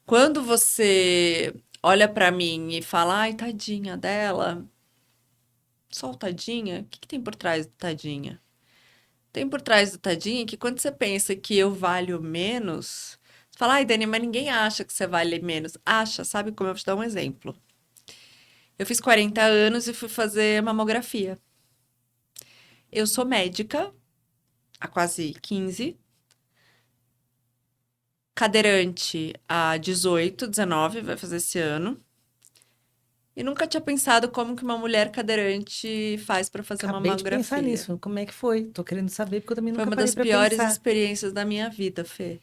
Quando você olha pra mim e fala, ai, tadinha dela, só o tadinha, o que que tem por trás do tadinha? Tem por trás do tadinha que quando você pensa que eu valho menos, você fala, ai, Dani, mas ninguém acha que você vale menos. Acha, sabe como? Eu vou te dar um exemplo. Eu fiz 40 anos e fui fazer mamografia. Eu sou médica há quase 15, cadeirante há 18, 19, vai fazer esse ano. E nunca tinha pensado como que uma mulher cadeirante faz para fazer uma Acabei de pensar mamografia. nisso. Como é que foi? Tô querendo saber, porque eu também Foi nunca uma parei das para piores pensar. experiências da minha vida, Fê.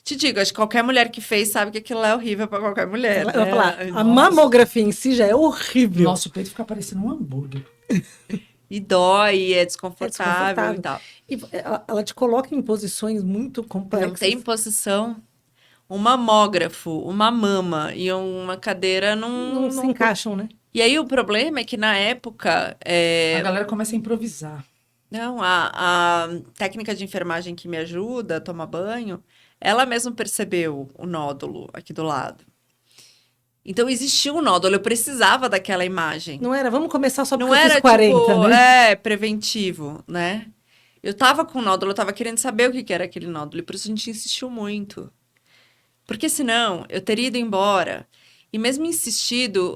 Te digo, acho que qualquer mulher que fez sabe que aquilo é horrível para qualquer mulher, Eu vou né? falar, Ai, a nossa. mamografia em si já é horrível. Nosso peito fica parecendo um hambúrguer. E dói, é É desconfortável e desconfortável. tal. E ela te coloca em posições muito Não tem complexas. posição. Um mamógrafo, uma mama e uma cadeira Não se encaixam, né? E aí o problema é que na época, A galera começa a improvisar. não, a técnica de enfermagem que me ajuda a tomar banho, ela mesma percebeu o nódulo aqui do lado. Então existia um nódulo, eu precisava daquela imagem. Não era, vamos começar só porque Não eu fiz era 40, tipo, né? preventivo, né? Eu tava com nódulo, eu tava querendo saber o que que era aquele nódulo, e por isso a gente insistiu muito. Porque senão eu teria ido embora. E mesmo insistido,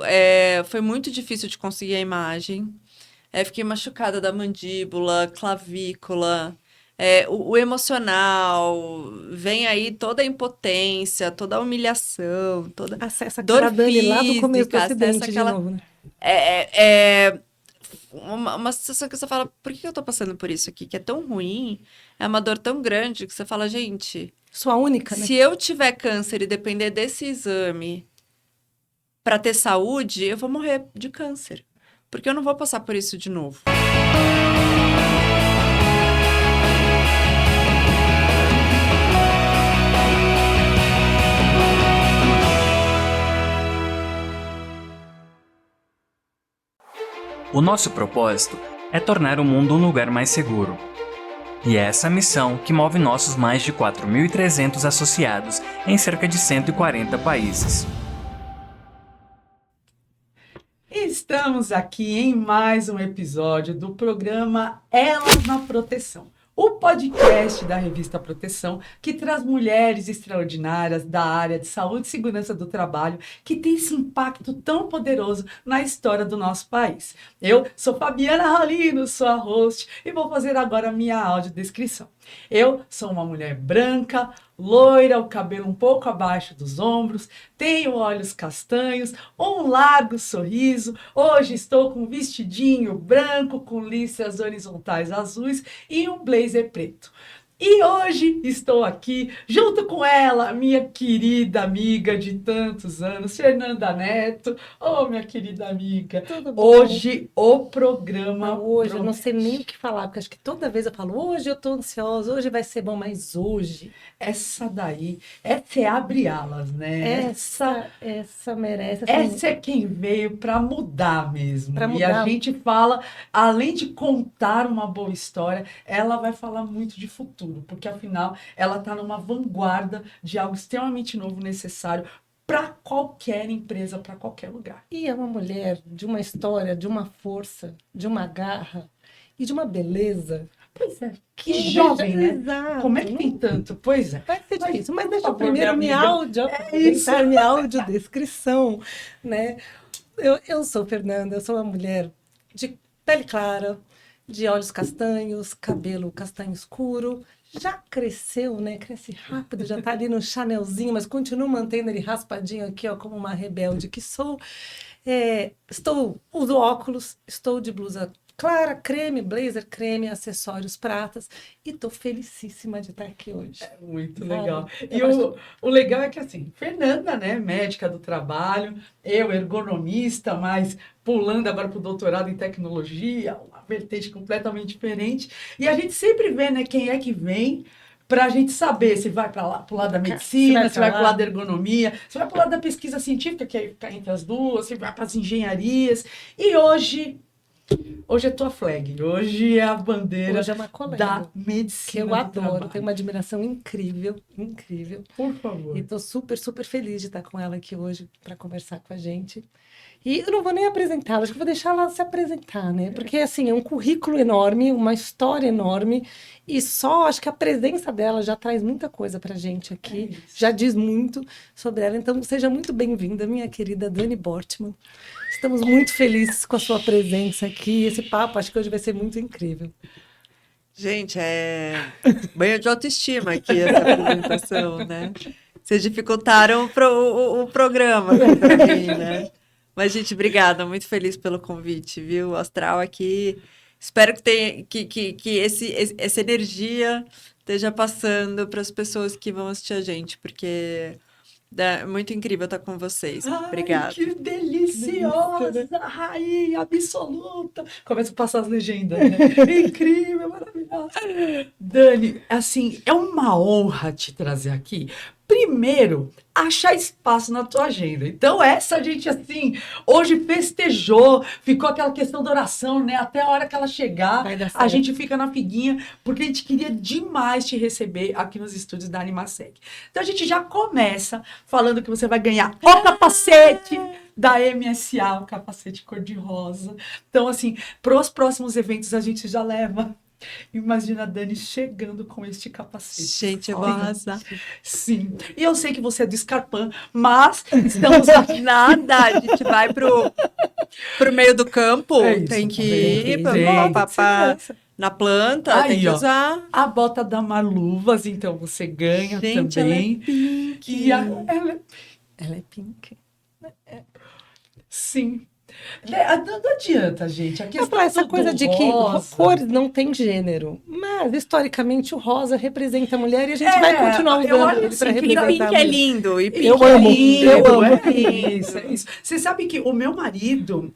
foi muito difícil de conseguir a imagem. Fiquei machucada da mandíbula, clavícula, o emocional, vem aí toda a impotência, toda a humilhação, toda Acessa dor aquela Dani lá do começo do física, acessa acidente de aquela. novo, né? É uma situação que você fala, por que eu tô passando por isso aqui? Que é tão ruim, é uma dor tão grande que você fala, gente, Sua única, né? se eu tiver câncer e depender desse exame para ter saúde, eu vou morrer de câncer. Porque eu não vou passar por isso de novo. O nosso propósito é tornar o mundo um lugar mais seguro. E é essa missão que move nossos mais de 4.300 associados em cerca de 140 países. Estamos aqui em mais um episódio do programa Elas na Proteção, o podcast da revista Proteção, que traz mulheres extraordinárias da área de saúde e segurança do trabalho, que tem esse impacto tão poderoso na história do nosso país. Eu sou Fabiana Rolino, sou a host, e vou fazer agora a minha audiodescrição. Eu sou uma mulher branca, loira, o cabelo um pouco abaixo dos ombros, tenho olhos castanhos, um largo sorriso. Hoje estou com um vestidinho branco com listras horizontais azuis e um blazer preto. E hoje estou aqui junto com ela, minha querida amiga de tantos anos, Fernanda Neto. Oh, minha querida amiga. Tudo bom? Hoje o programa... Não, hoje eu não sei nem o que falar, porque acho que toda vez eu falo, hoje eu tô ansiosa, hoje vai ser bom, mas hoje... Essa daí, essa é abre alas, né? Essa merece... Essa é quem veio para mudar mesmo. Pra E a mudar. gente fala, além de contar uma boa história, ela vai falar muito de futuro, porque afinal ela está numa vanguarda de algo extremamente novo, necessário para qualquer empresa, para qualquer lugar. E é uma mulher de uma história, de uma força, de uma garra e de uma beleza. Pois é, que jovem, né? Exato. Como é que tem tanto? Pois é. Vai ser difícil, mas por deixa eu favor, primeiro minha minha amiga. aproveitar minha audiodescrição, né? Eu sou Fernanda, eu sou uma mulher de pele clara, de olhos castanhos, cabelo castanho escuro, já cresceu, né? Cresce rápido, já tá ali no chanelzinho, mas continuo mantendo ele raspadinho aqui, ó, como uma rebelde que sou. Uso óculos, estou de blusa clara, creme, blazer, creme, acessórios pratas, e tô felicíssima de estar aqui hoje. Muito Sabe? legal. E Eu o legal é que, assim, Fernanda, né, médica do trabalho, eu, ergonomista, mas pulando agora para o doutorado em tecnologia, uma vertente completamente diferente. E a gente sempre vê, né, quem é que vem para a gente saber se vai para lá, pro lado da medicina, se vai para o lado da ergonomia, se vai para o lado da pesquisa científica, que é ficar entre as duas, se vai para as engenharias. E hoje Hoje é tua flag, hoje é a bandeira Hoje é uma colega da que medicina eu do adoro, trabalho. tenho uma admiração incrível, incrível. Por favor. E tô super, super feliz de estar com ela aqui hoje para conversar com a gente. E eu não vou nem apresentá-la, acho que vou deixar ela se apresentar, né? Porque, assim, é um currículo enorme, uma história enorme, e só acho que a presença dela já traz muita coisa pra gente aqui, É isso. já diz muito sobre ela. Então, seja muito bem-vinda, minha querida Dani Bortman. Estamos muito felizes com a sua presença aqui. Esse papo, acho que hoje vai ser muito incrível. Gente, é banho de autoestima aqui essa apresentação, né? Vocês dificultaram o programa aqui pra mim, né? Mas, gente, obrigada, muito feliz pelo convite, viu? O Astral aqui. Espero que tenha, que essa energia esteja passando para as pessoas que vão assistir a gente, porque é muito incrível estar com vocês. Ai, Obrigada. que deliciosa, rainha absoluta. Começa a passar as legendas, né? Incrível, maravilhosa. Dani, assim, é uma honra te trazer aqui. Primeiro, achar espaço na tua agenda. Então, essa a gente, assim, hoje festejou, ficou aquela questão da oração, né? Até a hora que ela chegar, Vai dar a certo. gente fica na figuinha, porque a gente queria demais te receber aqui nos estúdios da Animasec. Então, a gente já começa falando que você vai ganhar o capacete da MSA, o capacete cor-de-rosa. Então, assim, para os próximos eventos, a gente já leva. Imagina a Dani chegando com este capacete. Gente, eu vou Sim. arrasar. Sim. E eu sei que você é do Scarpan, mas estamos aqui. Nada, a gente vai pro meio do campo, É isso, tem que tem ir que pra, ir. na planta, tem Aí, que ó. usar. A bota da Marluvas, então você ganha Gente, ela é também. pink. E ela, Ela é pink. sim. Não adianta, gente. A Eu questão falo essa do coisa de que rosa. cores não tem gênero, mas historicamente o rosa representa a mulher e a gente vai continuar eu usando acho ele assim para que E representar pink a é mulher. lindo. E pink Eu é amo, lindo. eu amo. É isso, é isso. Você sabe que o meu marido,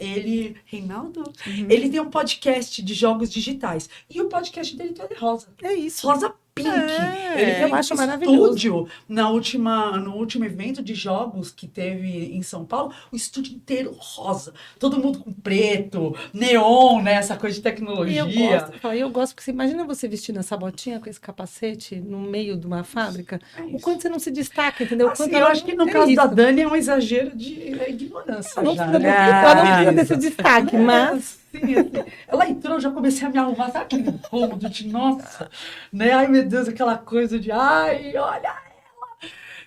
Reinaldo, ele tem um podcast de jogos digitais. E o podcast dele todo é rosa. É isso. Rosa pink. É, Ele tem eu acho um maravilhoso. estúdio no último evento de jogos que teve em São Paulo, o estúdio inteiro rosa. Todo mundo com preto, neon, né? Essa coisa de E tecnologia. eu gosto, porque você imagina você vestindo essa botinha com esse capacete no meio de uma fábrica, o quanto você não se destaca, entendeu? O Assim, quanto eu ela acho que no é caso isso. da Dani é um exagero de ignorância. Não já, precisa, né? ela não precisa Beleza. desse destaque, mas Sim, assim, ela entrou, já comecei a me arrumar, sabe aquele cômodo de nossa, né? Ai, meu Deus, aquela coisa de, ai, olha ela.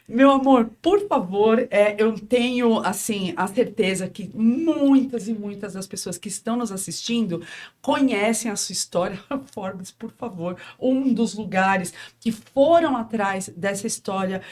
Meu amor, por favor, eu tenho, assim, a certeza que muitas e muitas das pessoas que estão nos assistindo conhecem a sua história. Forbes, por favor, um dos lugares que foram atrás dessa história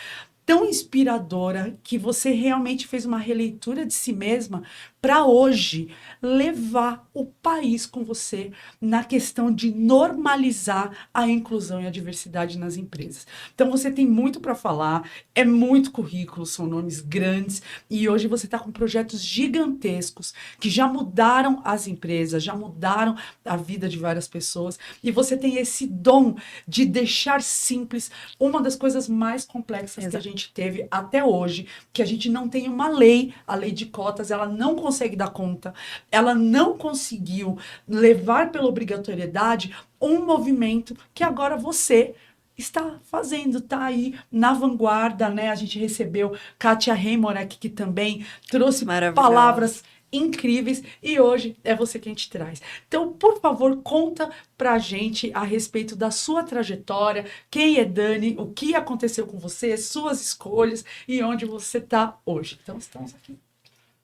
tão inspiradora que você realmente fez uma releitura de si mesma para hoje levar o país com você na questão de normalizar a inclusão e a diversidade nas empresas. Então você tem muito para falar, é muito currículo, são nomes grandes e hoje você está com projetos gigantescos que já mudaram as empresas, já mudaram a vida de várias pessoas e você tem esse dom de deixar simples uma das coisas mais complexas que a gente teve até hoje, que a gente não tem uma lei, a lei de cotas, ela não consegue dar conta, ela não conseguiu levar pela obrigatoriedade um movimento que agora você está fazendo, tá aí na vanguarda, né? A gente recebeu Kátia Reimorek, que também trouxe Maravilhosa. palavras incríveis e hoje é você quem te traz. Então, por favor, conta pra gente a respeito da sua trajetória, quem é Dani, o que aconteceu com você, suas escolhas e onde você tá hoje. Então, estamos aqui.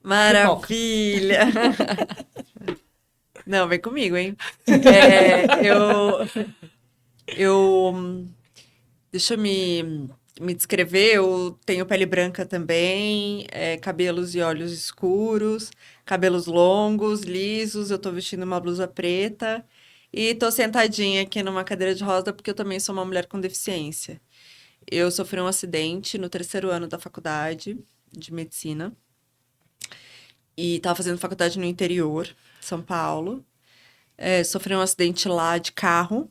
Maravilha! Não, vem comigo, hein? Deixa eu me descrever. Eu tenho pele branca também, cabelos e olhos escuros, cabelos longos, lisos. Eu tô vestindo uma blusa preta e tô sentadinha aqui numa cadeira de rosa porque eu também sou uma mulher com deficiência. Eu sofri um acidente no 3º ano da faculdade de medicina. E estava fazendo faculdade no interior de São Paulo. Sofri um acidente lá de carro.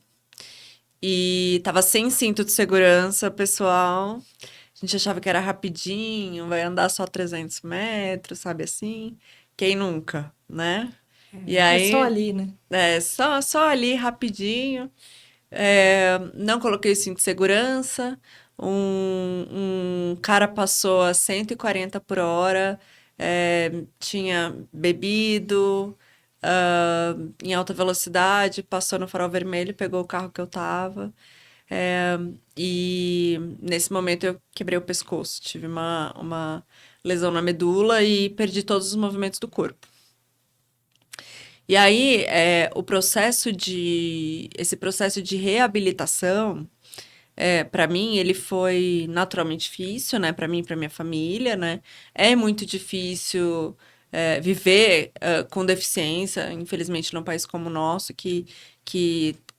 E estava sem cinto de segurança, pessoal. A gente achava que era rapidinho, vai andar só 300 metros, sabe assim? Quem nunca, né? E É aí, só ali, né? só ali rapidinho. Não coloquei cinto de segurança. Um cara passou a 140 por hora, tinha bebido, em alta velocidade, passou no farol vermelho, pegou o carro que eu tava. E nesse momento eu quebrei o pescoço, tive uma lesão na medula e perdi todos os movimentos do corpo. E aí, esse processo de reabilitação, para mim, ele foi naturalmente difícil, né? Para mim e para minha família, né? É muito difícil viver com deficiência, infelizmente, num país como o nosso, que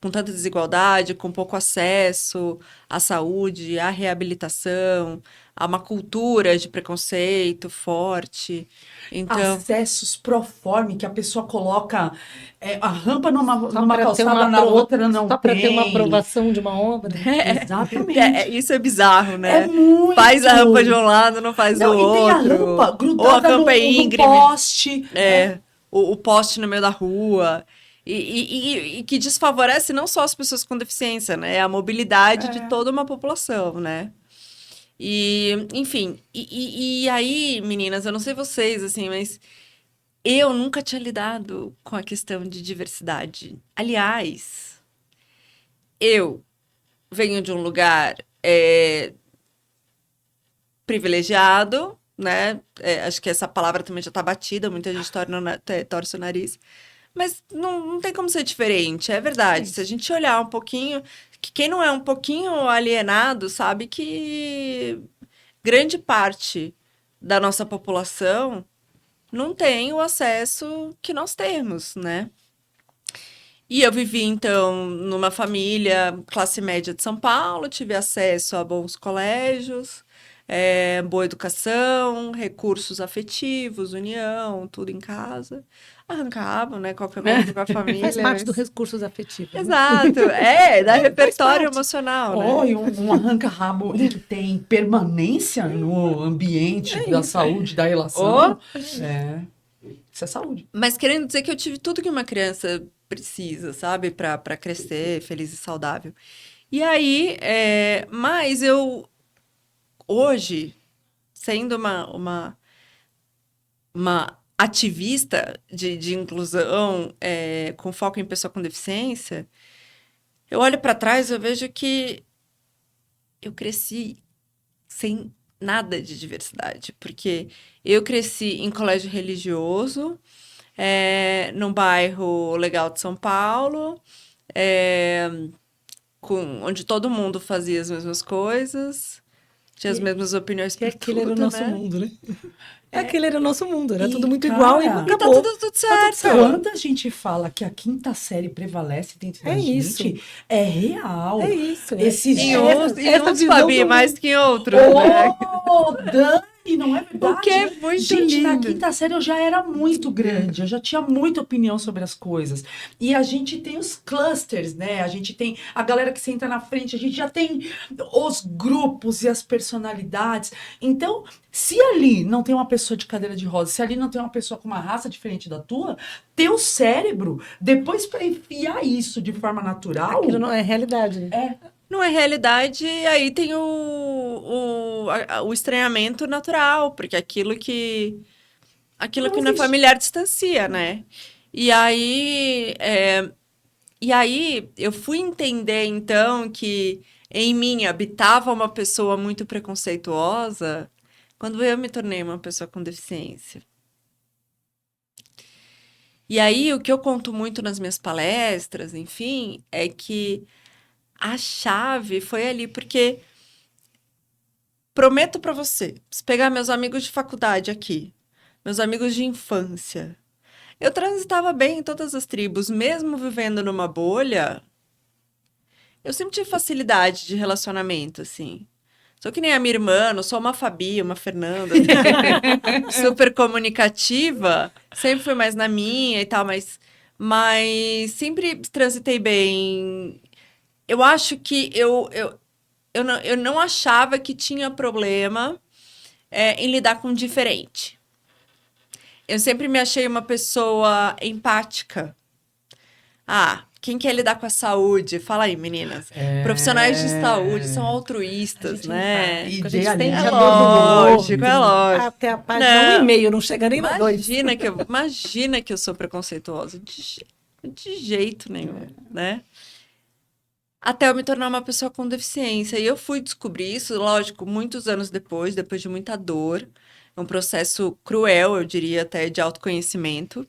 com tanta desigualdade, com pouco acesso à saúde, à reabilitação, a uma cultura de preconceito forte. Então, Acessos proforme, que a pessoa coloca a rampa numa Só para ter calçada, na outra não só para ter uma tem. aprovação de uma obra. Exatamente. isso é bizarro, né? É muito. Faz a rampa de um lado, não faz Não, do e tem a outro. rampa Ou a grudada rampa é no íngreme. poste. O poste no meio da rua. E que desfavorece não só as pessoas com deficiência, né? É a mobilidade de toda uma população, né? E, enfim, e aí, meninas, eu não sei vocês, assim, mas eu nunca tinha lidado com a questão de diversidade. Aliás, eu venho de um lugar privilegiado, né? Acho que essa palavra também já tá batida, muita gente torce o nariz. Mas não tem como ser diferente, é verdade. Se a gente olhar um pouquinho, que quem não é um pouquinho alienado sabe que grande parte da nossa população não tem o acesso que nós temos, né? E eu vivi, então, numa família classe média de São Paulo, tive acesso a bons colégios, boa educação, recursos afetivos, união, tudo em casa. Arrancava, né? Qualquer coisa com a família. Faz parte dos mas- recursos afetivos. Né? Exato, dá repertório parte. emocional, né? Oh, e um arranca-rabo que tem permanência no ambiente da saúde, da relação. Isso é saúde. Mas querendo dizer que eu tive tudo que uma criança precisa, sabe? Pra crescer feliz e saudável. E aí, mas eu, hoje, sendo uma ativista de inclusão, com foco em pessoa com deficiência, eu olho para trás e eu vejo que eu cresci sem nada de diversidade, porque eu cresci em colégio religioso, num bairro legal de São Paulo, onde todo mundo fazia as mesmas coisas, tinha as mesmas opiniões Que por aquele era o tudo, nosso né? mundo, né? Aquele era o nosso mundo, era E, tudo muito cara, igual e e E tá acabou. tudo certo. Quando a gente fala que a quinta série prevalece dentro da É gente, é real. É isso. Esses Em dias- uns, visão Fabi, do mais que em outros, né? Oh, Dani, não é verdade? O que é muito Gente, na lindo. quinta série eu já era muito grande, eu já tinha muita opinião sobre as coisas. E a gente tem os clusters, né? A gente tem a galera que senta na frente, a gente já tem os grupos e as personalidades. Então, se ali não tem uma pessoa de cadeira de rodas, se ali não tem uma pessoa com uma raça diferente da tua, teu cérebro, depois para enfiar isso de forma natural, Aquilo não é realidade. Né? Não é realidade, e aí tem o estranhamento natural, porque aquilo que Não não é existe. familiar distancia, né? E aí, eu fui entender, então, que em mim habitava uma pessoa muito preconceituosa quando eu me tornei uma pessoa com deficiência. E aí, o que eu conto muito nas minhas palestras, enfim, é que a chave foi ali, porque prometo pra você, se pegar meus amigos de faculdade aqui, meus amigos de infância, eu transitava bem em todas as tribos, mesmo vivendo numa bolha, eu sempre tive facilidade de relacionamento, assim. Sou que nem a minha irmã, não sou uma Fabi, uma Fernanda, assim, super comunicativa, sempre fui mais na minha e tal, mas sempre transitei bem. Eu acho que eu não achava que tinha problema em lidar com diferente. Eu sempre me achei uma pessoa empática. Ah, quem quer lidar com a saúde? Fala aí, meninas. Profissionais de saúde são A altruístas, gente é né? empático, a gente entende É a Idealista. dor do lógico, é outro. lógico. Até a página Não. 1,5, não chega nem no 2. Imagina que eu sou preconceituosa. De jeito nenhum, né? Até eu me tornar uma pessoa com deficiência. E eu fui descobrir isso, lógico, muitos anos depois de muita dor. É um processo cruel, eu diria até, de autoconhecimento.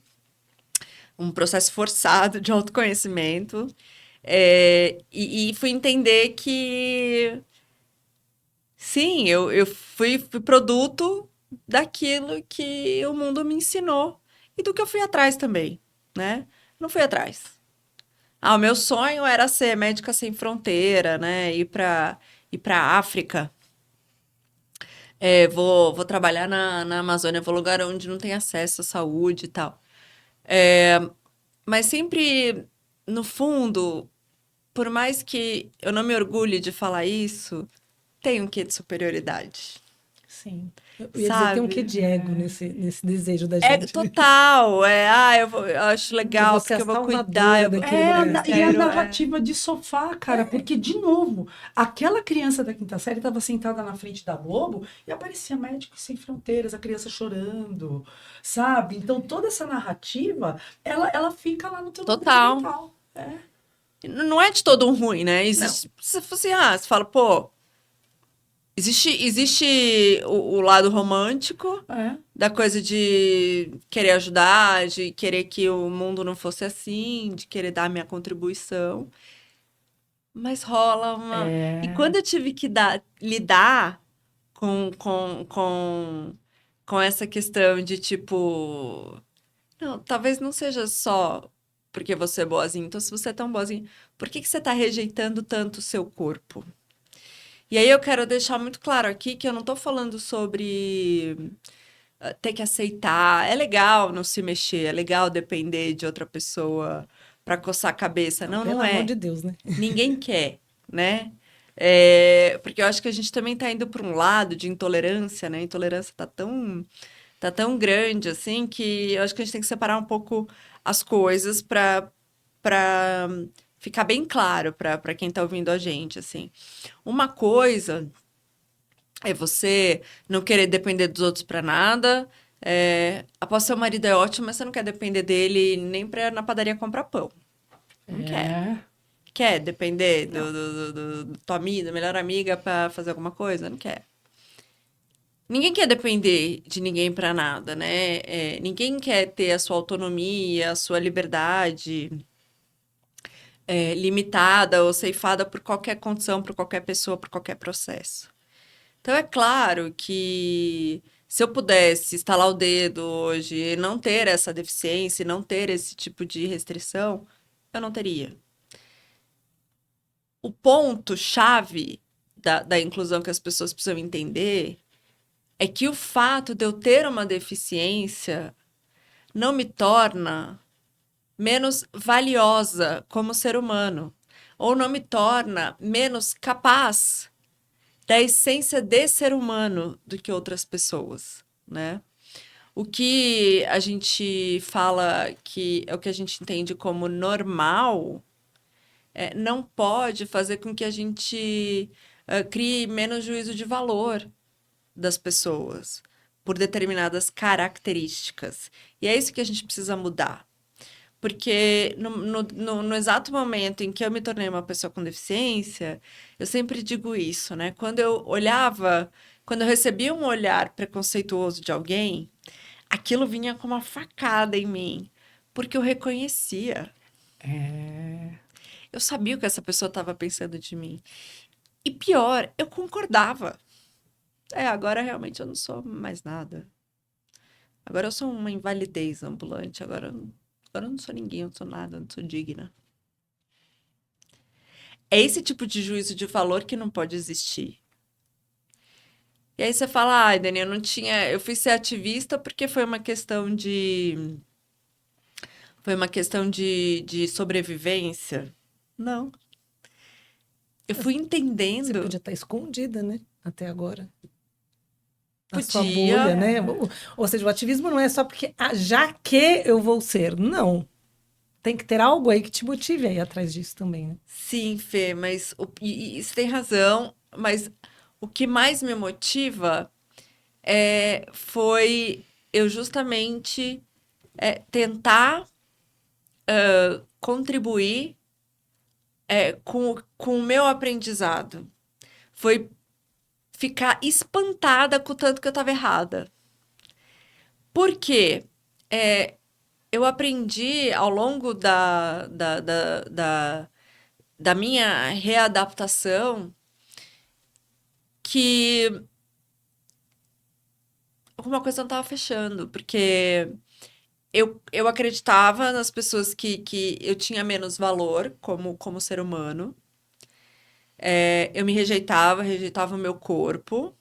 Um processo forçado de autoconhecimento. E fui entender que, sim, eu fui produto daquilo que o mundo me ensinou e do que eu fui atrás também, né? Não fui atrás. Ah, o meu sonho era ser médica sem fronteira, né? Ir para África. Vou trabalhar na Amazônia, vou lugar onde não tem acesso à saúde e tal. Mas sempre, no fundo, por mais que eu não me orgulhe de falar isso, tem um quê de superioridade, Sim. Eu ia dizer, tem um quê sabe? de ego nesse desejo da É gente. total, eu acho Eu legal, vou ser porque a eu vou cuidar, salvadora daquele É, lugar. e a narrativa de sofá, cara, porque, de novo, aquela criança da quinta série estava sentada na frente da Globo e aparecia Médicos Sem Fronteiras, a criança chorando, sabe? Então, toda essa narrativa, ela fica lá no teu Total. mental. Não é de todo um ruim, né? Não. Existe, você fala, pô, existe o lado romântico É. da coisa de querer ajudar, de querer que o mundo não fosse assim, de querer dar a minha contribuição. Mas rola uma. E quando eu tive que lidar com essa questão de tipo. Não, talvez não seja só porque você é boazinha. Então, se você é tão boazinha, por que você está rejeitando tanto o seu corpo? E aí eu quero deixar muito claro aqui que eu não estou falando sobre ter que aceitar. É legal não se mexer, é legal depender de outra pessoa para coçar a cabeça. Não, Pelo não amor é. de Deus, né? Ninguém quer, né? Porque eu acho que a gente também está indo para um lado de intolerância, né? A intolerância tá tão grande assim que eu acho que a gente tem que separar um pouco as coisas para ficar bem claro para quem está ouvindo a gente, assim. Uma coisa é você não querer depender dos outros para nada. Após seu marido é ótimo, mas você não quer depender dele nem para na padaria comprar pão. Não quer. É. Quer depender Não. do tua amiga, da melhor amiga para fazer alguma coisa? Não quer. Ninguém quer depender de ninguém para nada, né? Ninguém quer ter a sua autonomia, a sua liberdade limitada ou ceifada por qualquer condição, por qualquer pessoa, por qualquer processo. Então, é claro que se eu pudesse estalar o dedo hoje e não ter essa deficiência, e não ter esse tipo de restrição, eu não teria. O ponto-chave da inclusão que as pessoas precisam entender é que o fato de eu ter uma deficiência não me torna menos valiosa como ser humano, ou não me torna menos capaz da essência de ser humano do que outras pessoas, né? O que a gente fala que é o que a gente entende como normal, não pode fazer com que a gente crie menos juízo de valor das pessoas por determinadas características. E é isso que a gente precisa mudar. Porque no exato momento em que eu me tornei uma pessoa com deficiência, eu sempre digo isso, né? Quando eu recebia um olhar preconceituoso de alguém, aquilo vinha como uma facada em mim, porque eu reconhecia. Eu sabia o que essa pessoa estava pensando de mim. E pior, eu concordava. Agora realmente eu não sou mais nada. Agora eu sou uma invalidez ambulante. Agora eu não sou ninguém, eu não sou nada, eu não sou digna. É esse tipo de juízo de valor que não pode existir. E aí você fala, ai, Dani, eu fui ser ativista porque foi uma questão de sobrevivência. Não. Eu fui Você entendendo. podia estar escondida, né? Até agora. a sua Podia. bolha, né? Ou seja, o ativismo não é só porque, já que eu vou ser. Não. Tem que ter algo aí que te motive aí atrás disso também, né? Sim, Fê, mas e você tem razão, mas o que mais me motiva foi eu justamente tentar contribuir com o meu aprendizado. Foi ficar espantada com o tanto que eu estava errada. Por quê? Eu aprendi ao longo da minha readaptação que alguma coisa não estava fechando, porque eu acreditava nas pessoas que eu tinha menos valor como ser humano. Eu me rejeitava o meu corpo.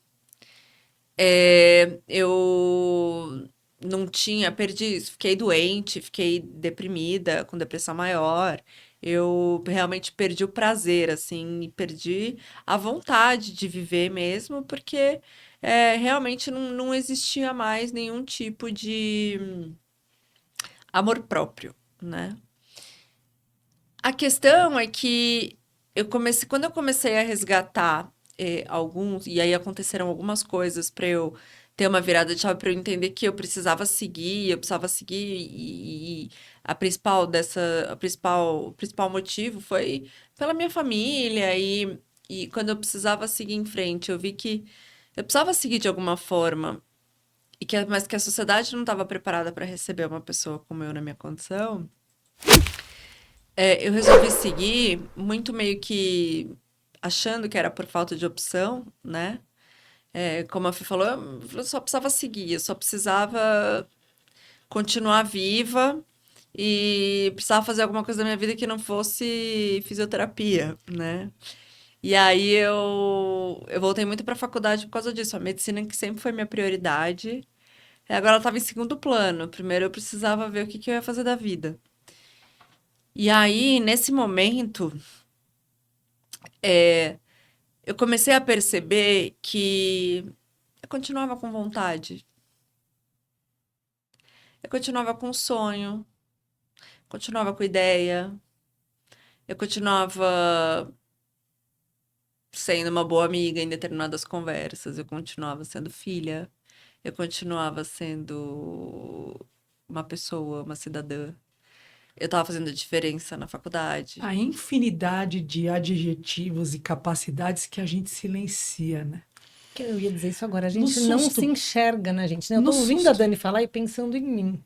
Eu não tinha, perdi isso, fiquei doente, fiquei deprimida, com depressão maior. Eu realmente perdi o prazer, assim, e perdi a vontade de viver mesmo, porque realmente não existia mais nenhum tipo de amor próprio, né? A questão é que quando eu comecei a resgatar alguns, e aí aconteceram algumas coisas para eu ter uma virada de chave, para eu entender que eu precisava seguir, e o principal motivo foi pela minha família, e quando eu precisava seguir em frente, eu vi que eu precisava seguir de alguma forma, mas que a sociedade não estava preparada para receber uma pessoa como eu na minha condição. Eu resolvi seguir muito meio que achando que era por falta de opção, né? Como a Fê falou, eu só precisava seguir, eu só precisava continuar viva e precisava fazer alguma coisa da minha vida que não fosse fisioterapia, né? E aí eu voltei muito para a faculdade por causa disso. A medicina que sempre foi minha prioridade, agora ela estava em segundo plano. Primeiro eu precisava ver o que eu ia fazer da vida. E aí, nesse momento, eu comecei a perceber que eu continuava com vontade, eu continuava com sonho, continuava com ideia, eu continuava sendo uma boa amiga em determinadas conversas, eu continuava sendo filha, eu continuava sendo uma pessoa, uma cidadã. Eu estava fazendo a diferença na faculdade. A infinidade de adjetivos e capacidades que a gente silencia, né? Eu ia dizer isso agora. A No gente não susto. se enxerga na gente, né? Eu No tô ouvindo susto. a Dani falar e pensando em mim.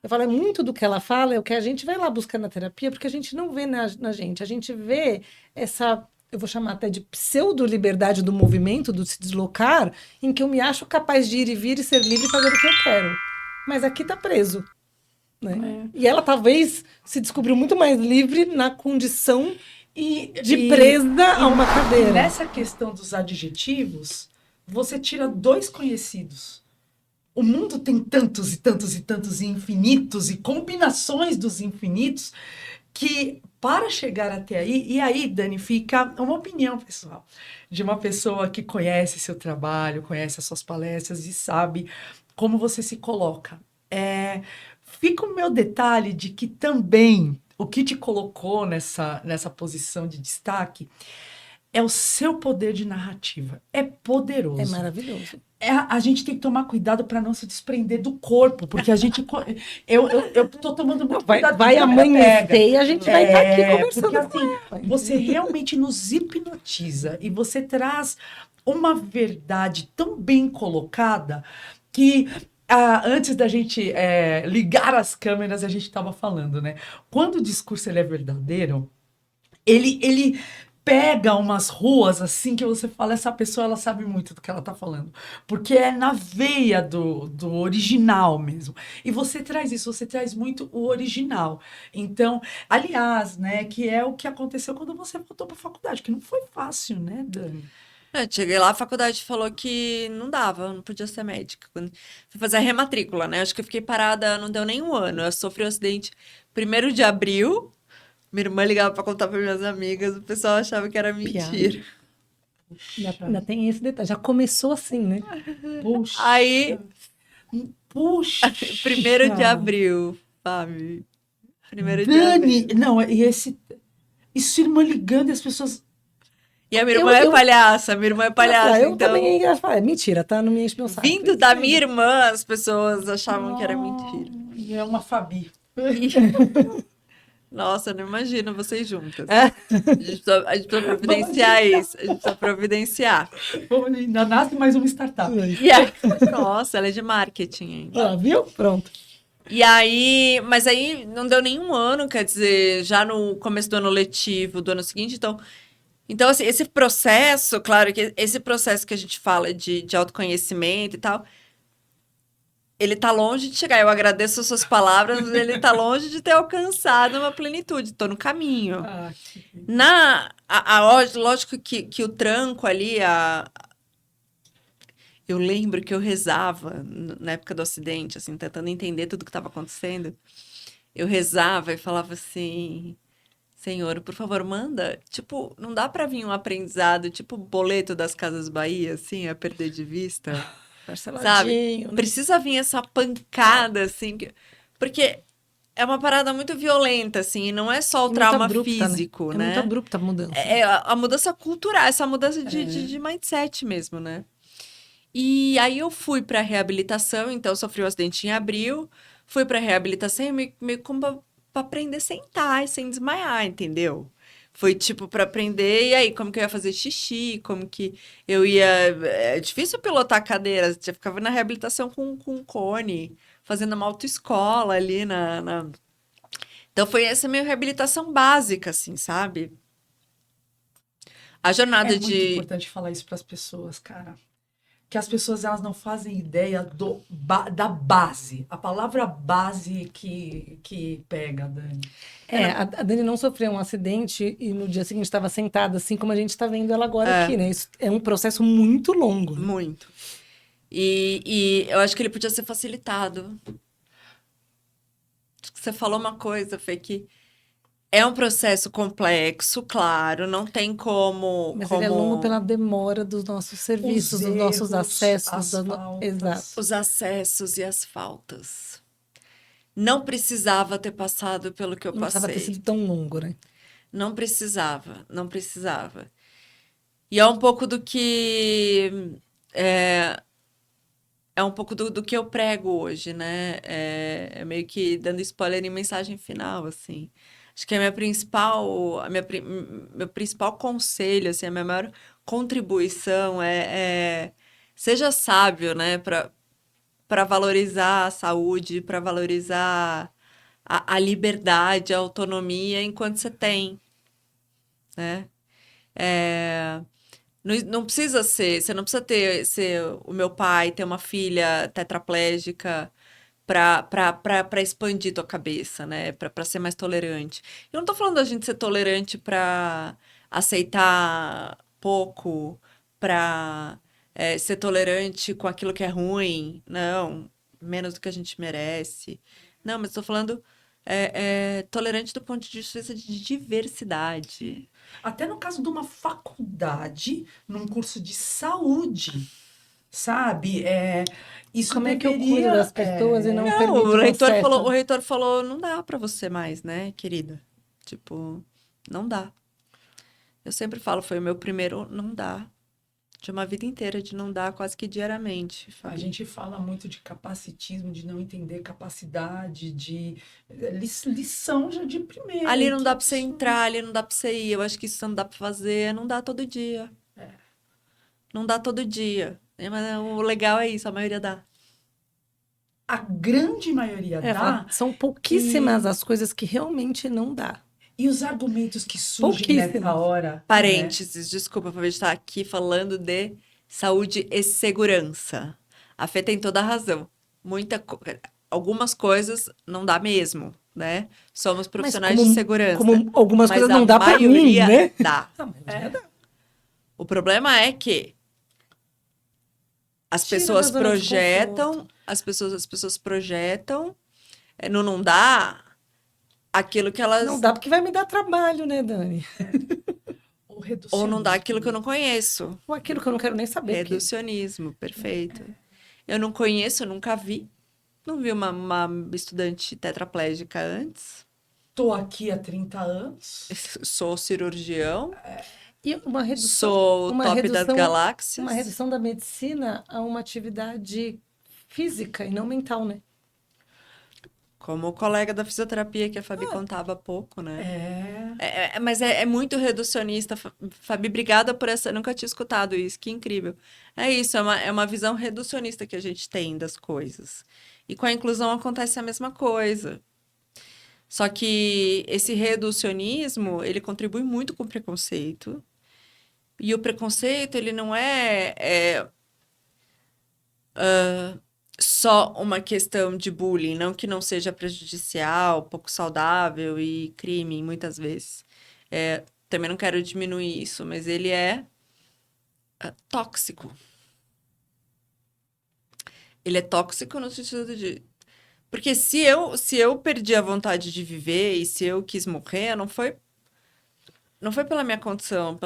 Eu falo, muito do que ela fala é o que a gente vai lá buscar na terapia, porque a gente não vê na gente. A gente vê essa, eu vou chamar até de pseudo-liberdade do movimento, do se deslocar, em que eu me acho capaz de ir e vir e ser livre e fazer o que eu quero. Mas aqui tá preso, né? E ela talvez se descobriu muito mais livre na condição de presa a uma cadeira. Nessa questão dos adjetivos, você tira dois conhecidos. O mundo tem tantos e tantos e tantos e infinitos e combinações dos infinitos que para chegar até aí, e aí, Dani, fica uma opinião pessoal de uma pessoa que conhece seu trabalho, conhece as suas palestras e sabe como você se coloca. Fica o meu detalhe de que também o que te colocou nessa posição de destaque é o seu poder de narrativa. É poderoso. É maravilhoso. A gente tem que tomar cuidado para não se desprender do corpo, porque a gente... Eu tô tomando muito cuidado. Vai amanhecer e a gente vai estar aqui conversando porque, com assim, ela. você realmente nos hipnotiza e você traz uma verdade tão bem colocada que... antes da gente ligar as câmeras, a gente estava falando, né? Quando o discurso ele é verdadeiro, ele pega umas ruas assim que você fala, essa pessoa ela sabe muito do que ela tá falando, porque é na veia do original mesmo. E você traz isso, você traz muito o original. Então, aliás, né, que é o que aconteceu quando você voltou para a faculdade, que não foi fácil, né, Dani? Eu cheguei lá, a faculdade falou que não dava, não podia ser médica. Quando fui fazer a rematrícula, né? Acho que eu fiquei parada, não deu nem um ano. Eu sofri um acidente 1º de abril. Minha irmã ligava pra contar para minhas amigas, o pessoal achava que era mentira. Ainda tem esse detalhe. Já começou assim, né? Puxa. Aí, Puxa. 1º de abril, Fábio. 1º de Dani, abril. não, e sua irmã ligando e as pessoas. E a minha irmã é palhaça, minha irmã é palhaça, Eu então... também ia falar, mentira, tá? Não me enche meu saco. Vindo da minha irmã, as pessoas achavam que era mentira. E é uma Fabi. Nossa, eu não imagino vocês juntas. É. A gente precisa providenciar isso. A gente precisa providenciar. Ainda nasce mais uma startup. E aí, nossa, ela é de marketing ainda. Ah, viu? Pronto. E aí, mas aí não deu nenhum ano, quer dizer, já no começo do ano letivo, do ano seguinte, então assim, esse processo, claro que esse processo que a gente fala de autoconhecimento e tal, ele tá longe de chegar. Eu agradeço as suas palavras, mas ele tá longe de ter alcançado uma plenitude. Tô no caminho. Ah, Lógico que o tranco ali, eu lembro que eu rezava na época do acidente, assim, tentando entender tudo que estava acontecendo. Eu rezava e falava assim: Senhor, por favor, manda. Tipo, não dá para vir um aprendizado, tipo boleto das Casas Bahia, assim, a perder de vista. Sabe? Parceladinho. Precisa vir essa pancada, assim, porque é uma parada muito violenta, assim, e não é só o Muito trauma abrupta, né? físico, É né? muito abrupta a mudança. É a mudança cultural, essa mudança de mindset mesmo, né? E aí eu fui para reabilitação, então eu sofri um acidente em abril, fui para reabilitação meio como para aprender a sentar e sem desmaiar, entendeu? Foi tipo para aprender, e aí como que eu ia fazer xixi, como que eu ia... É difícil pilotar a cadeira, eu ficava na reabilitação com um cone, fazendo uma autoescola ali Então foi essa minha reabilitação básica, assim, sabe? A jornada é muito importante falar isso para as pessoas, cara. Que as pessoas elas não fazem ideia da base. A palavra base que pega, Dani. A Dani não sofreu um acidente e no dia seguinte estava sentada, assim como a gente está vendo ela agora aqui, né? Isso é um processo muito longo. Né? Muito. E eu acho que ele podia ser facilitado. Você falou uma coisa, Fê, que é um processo complexo, claro, não tem como... Mas ele é longo pela demora dos nossos serviços, dos nossos acessos. Exato. Os acessos e as faltas. Não precisava ter passado pelo que eu Não passei. precisava ter sido tão longo, né? Não precisava, não precisava. E é um pouco do que... É um pouco do que eu prego hoje, né? É meio que dando spoiler em mensagem final, assim. Acho que meu principal conselho, assim, a minha maior contribuição seja sábio, né? Para valorizar a saúde, para valorizar a liberdade, a autonomia enquanto você tem, né? Não precisa você não precisa ser o meu pai, ter uma filha tetraplégica para expandir tua cabeça, né? Para ser mais tolerante. Eu não tô falando da gente ser tolerante para aceitar pouco, para ser tolerante com aquilo que é ruim, não, menos do que a gente merece. Não, mas tô falando tolerante do ponto de vista de diversidade. Até no caso de uma faculdade, num curso de saúde, sabe? Isso Como é que eu deveria, cuido das pessoas e não permito o reitor acesso? falou, não dá pra você mais, né, querida? Tipo, não dá. Eu sempre falo, foi o meu primeiro não dá. De uma vida inteira de não dar quase que diariamente. A gente fala muito de capacitismo, de não entender capacidade, de lição já de primeira. Ali não dá pra você entrar, ali não dá pra você ir. Eu acho que isso não dá pra fazer, não dá todo dia. Não dá todo dia. Mas o legal é isso, a maioria dá. A grande maioria dá. São pouquíssimas as coisas que realmente não dá. E os argumentos que surgem nessa hora. Parênteses, desculpa, por estar aqui falando de saúde e segurança. A Fê tem toda a razão. Algumas coisas não dá mesmo, né? Somos profissionais de segurança. Como algumas mas coisas não dá pra mim, né? Dá. O problema é que as pessoas projetam, as pessoas projetam, não dá aquilo que elas... Não dá porque vai me dar trabalho, né, Dani? reducionismo. Ou não dá aquilo que eu não conheço. Ou aquilo que eu não quero nem saber. que- Reducionismo, perfeito. Eu não conheço, eu nunca vi. Não vi uma estudante tetraplégica antes. Tô aqui há 30 anos. Sou cirurgião, E uma redução, sou uma top das redução- galáxias. uma redução da medicina a uma atividade física e não mental, né? Como o colega da fisioterapia que a Fabi contava há pouco, né? É. Mas é muito reducionista. Fabi, obrigada por essa. Eu nunca tinha escutado isso, que incrível. É isso, é uma visão reducionista que a gente tem das coisas. E com a inclusão acontece a mesma coisa. Só que esse reducionismo, ele contribui muito com o preconceito. E o preconceito, ele não é só uma questão de bullying, não que não seja prejudicial, pouco saudável e crime, muitas vezes. Também não quero diminuir isso, mas ele é tóxico. Ele é tóxico no sentido de... Porque se eu perdi a vontade de viver e se eu quis morrer, não foi pela minha condição,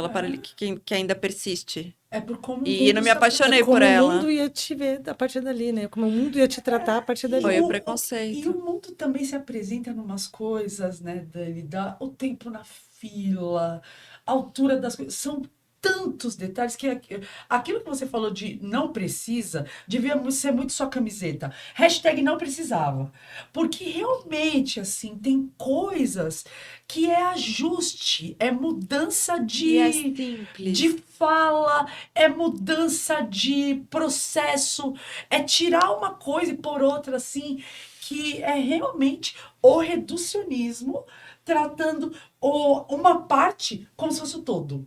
que ainda persiste. É por como o E mundo não me se apaixonei Como por o ela. mundo ia te ver a partir dali, né? Como o mundo ia te tratar a partir dali. Foi o E preconceito. o mundo também se apresenta em umas coisas, né, Dani? O tempo na fila, a altura das coisas. São tantos detalhes que aquilo que você falou de não precisa, devia ser muito sua camiseta. Hashtag não precisava. Porque realmente, assim, tem coisas que é ajuste, é mudança E é de simples. fala, é mudança de processo, é tirar uma coisa e pôr outra, assim, que é realmente o reducionismo tratando uma parte como se fosse o todo.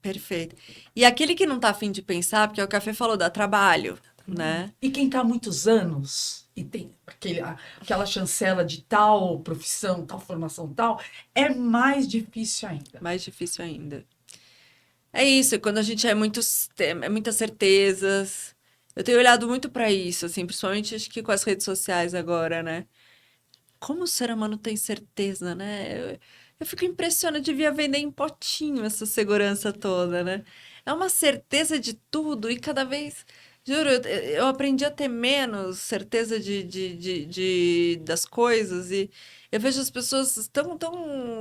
Perfeito. E aquele que não tá afim de pensar, porque o Café falou, dá trabalho, né? E quem está há muitos anos e tem aquela chancela de tal profissão, tal formação, tal, é mais difícil ainda. Mais difícil ainda. É isso, quando a gente é muitas certezas. Eu tenho olhado muito para isso, assim, principalmente acho que com as redes sociais agora, né? Como o ser humano tem certeza, né? Eu fico impressionada, devia vender em potinho essa segurança toda, né? É uma certeza de tudo e cada vez, juro, eu aprendi a ter menos certeza das coisas e eu vejo as pessoas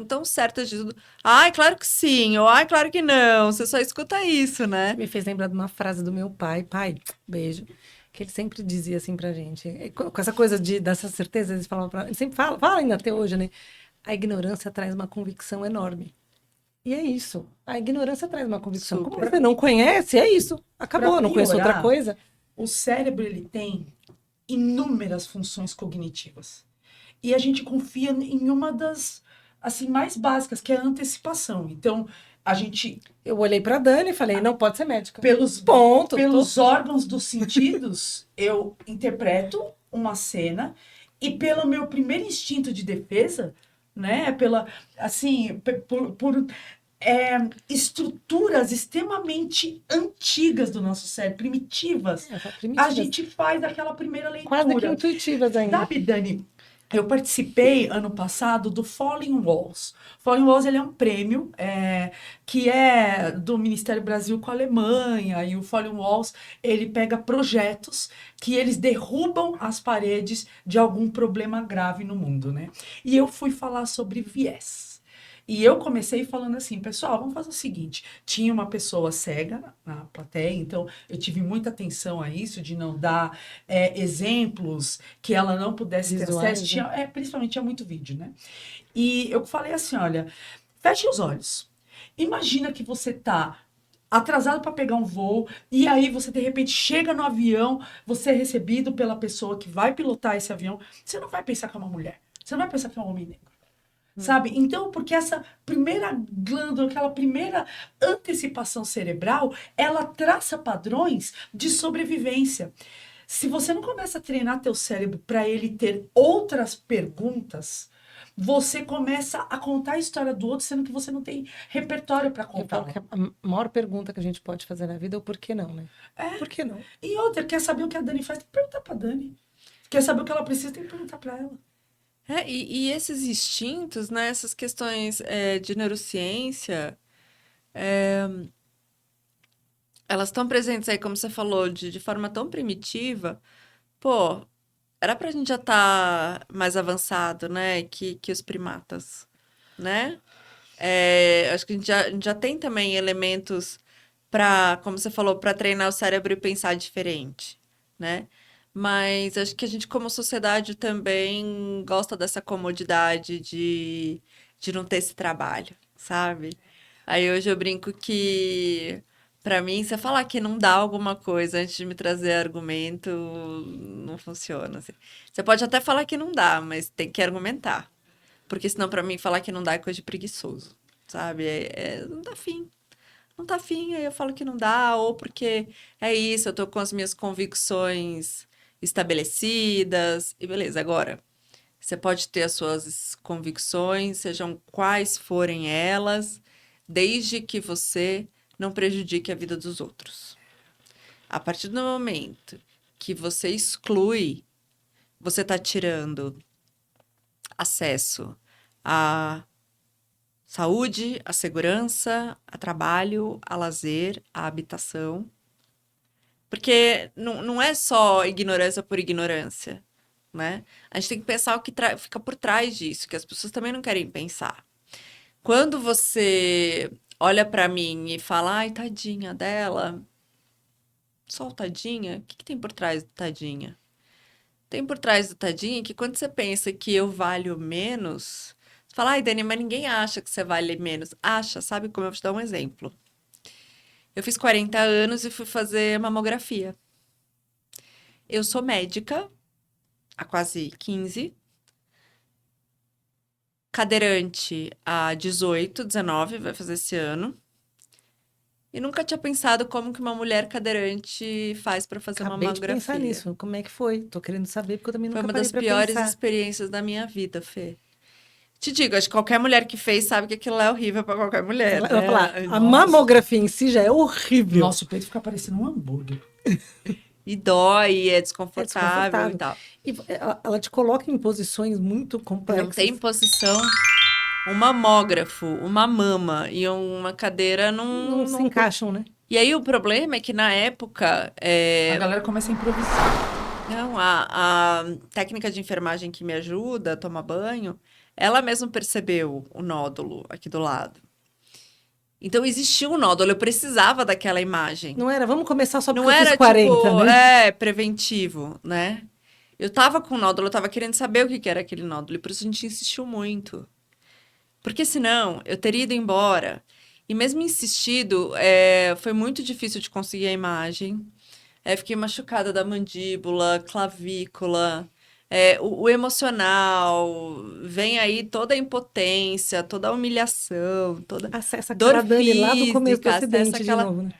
tão certas de tudo. Ai, claro que sim, ou ai, claro que não. Você só escuta isso, né? Me fez lembrar de uma frase do meu pai. Pai, beijo. Que ele sempre dizia assim pra gente. Com essa coisa dessa certeza, ele falava ele sempre fala ainda até hoje, né? A ignorância traz uma convicção enorme. E é isso. A ignorância traz uma convicção. Como Super. você não conhece, é isso. Acabou, Pra não conheço outra piorar, coisa. O cérebro, ele tem inúmeras funções cognitivas. E a gente confia em uma das, assim, mais básicas, que é a antecipação. Então, a gente, Eu olhei pra Dani e falei, não pode ser médica. pelos Ponto. pelos órgãos dos sentidos, eu interpreto uma cena e pelo meu primeiro instinto de defesa, né, assim, estruturas extremamente antigas do nosso cérebro, primitivas, É, a primitivas. gente faz aquela primeira Quase que leitura. intuitivas ainda. Sabe, Dani, eu participei ano passado do Falling Walls. Falling Walls, ele é um prêmio que é do Ministério Brasil com a Alemanha, e o Falling Walls, ele pega projetos que eles derrubam as paredes de algum problema grave no mundo, né? E eu fui falar sobre viés. E eu comecei falando assim, pessoal, vamos fazer o seguinte, tinha uma pessoa cega na plateia, então eu tive muita atenção a isso, de não dar exemplos que ela não pudesse ter Visuais, acesso, principalmente tinha muito vídeo, né? E eu falei assim, olha, feche os olhos, imagina que você tá atrasado para pegar um voo, e aí você de repente chega no avião, você é recebido pela pessoa que vai pilotar esse avião, você não vai pensar que é uma mulher, você não vai pensar que é um homem negro. Sabe? Então, porque essa primeira glândula, aquela primeira antecipação cerebral, ela traça padrões de sobrevivência. Se você não começa a treinar teu cérebro para ele ter outras perguntas, você começa a contar a história do outro, sendo que você não tem repertório para Eu contar. falo que a maior pergunta que a gente pode fazer na vida é o porquê não, né? É. Por que não? E outra, quer saber o que a Dani faz? Tem que perguntar pra Dani. Quer saber o que ela precisa? Tem que perguntar pra ela. E esses instintos, né, essas questões de neurociência, Elas estão presentes aí, como você falou, de forma tão primitiva. Pô, era pra gente já estar mais avançado, né? Que os primatas, né? Acho que a gente já tem também elementos para, como você falou, para treinar o cérebro e pensar diferente, né? Mas acho que a gente, como sociedade, também gosta dessa comodidade de não ter esse trabalho, sabe? Aí hoje eu brinco que, para mim, você falar que não dá alguma coisa antes de me trazer argumento, não funciona, assim. Você pode até falar que não dá, mas tem que argumentar. Porque senão, para mim, falar que não dá é coisa de preguiçoso, sabe? Não dá fim. Não tá afim, aí eu falo que não dá, ou porque é isso, eu tô com as minhas convicções estabelecidas, e beleza. Agora, você pode ter as suas convicções, sejam quais forem elas, desde que você não prejudique a vida dos outros. A partir do momento que você exclui, você está tirando acesso a saúde, a segurança, a trabalho, a lazer, a habitação. Porque não é só ignorância por ignorância, né? A gente tem que pensar o que fica por trás disso, que as pessoas também não querem pensar. Quando você olha pra mim e fala, ai, tadinha dela, só o tadinha, o que tem por trás do tadinha? Tem por trás do tadinha que quando você pensa que eu valho menos, você fala, ai, Dani, mas ninguém acha que você vale menos. Acha, sabe como? Eu vou te dar um exemplo. Eu fiz 40 anos e fui fazer mamografia. Eu sou médica há quase 15, cadeirante há 18, 19, vai fazer esse ano. E nunca tinha pensado como que uma mulher cadeirante faz para fazer uma Acabei de pensar mamografia. nisso. Como é que foi? Tô querendo saber, porque eu também Foi nunca uma parei das para piores pensar. experiências da minha vida, Fê. Te digo, acho que qualquer mulher que fez sabe que aquilo é horrível para qualquer mulher, Eu vou falar, né? a Nossa. mamografia em si já é horrível. Nosso peito fica parecendo um hambúrguer. E dói, é É desconfortável e desconfortável. tal. E ela te coloca em posições muito Não complexas. tem posição. Um mamógrafo, uma mama e uma cadeira Não se não. encaixam, né? E aí o problema é que na época, A galera começa a improvisar. não, a técnica de enfermagem que me ajuda a tomar banho, ela mesma percebeu o nódulo aqui do lado. Então existia um nódulo, eu precisava daquela imagem. Não era, vamos começar só porque Não eu fiz era 40, tipo, né? preventivo, né? Eu tava com nódulo, eu tava querendo saber o que que era aquele nódulo, e por isso a gente insistiu muito. Porque senão eu teria ido embora. E mesmo insistido, foi muito difícil de conseguir a imagem. Fiquei machucada da mandíbula, clavícula, o emocional. Vem aí toda a impotência, toda a humilhação, toda Acessa dor aquela Dani lá do começo do física, acessa acidente de aquela. novo, né?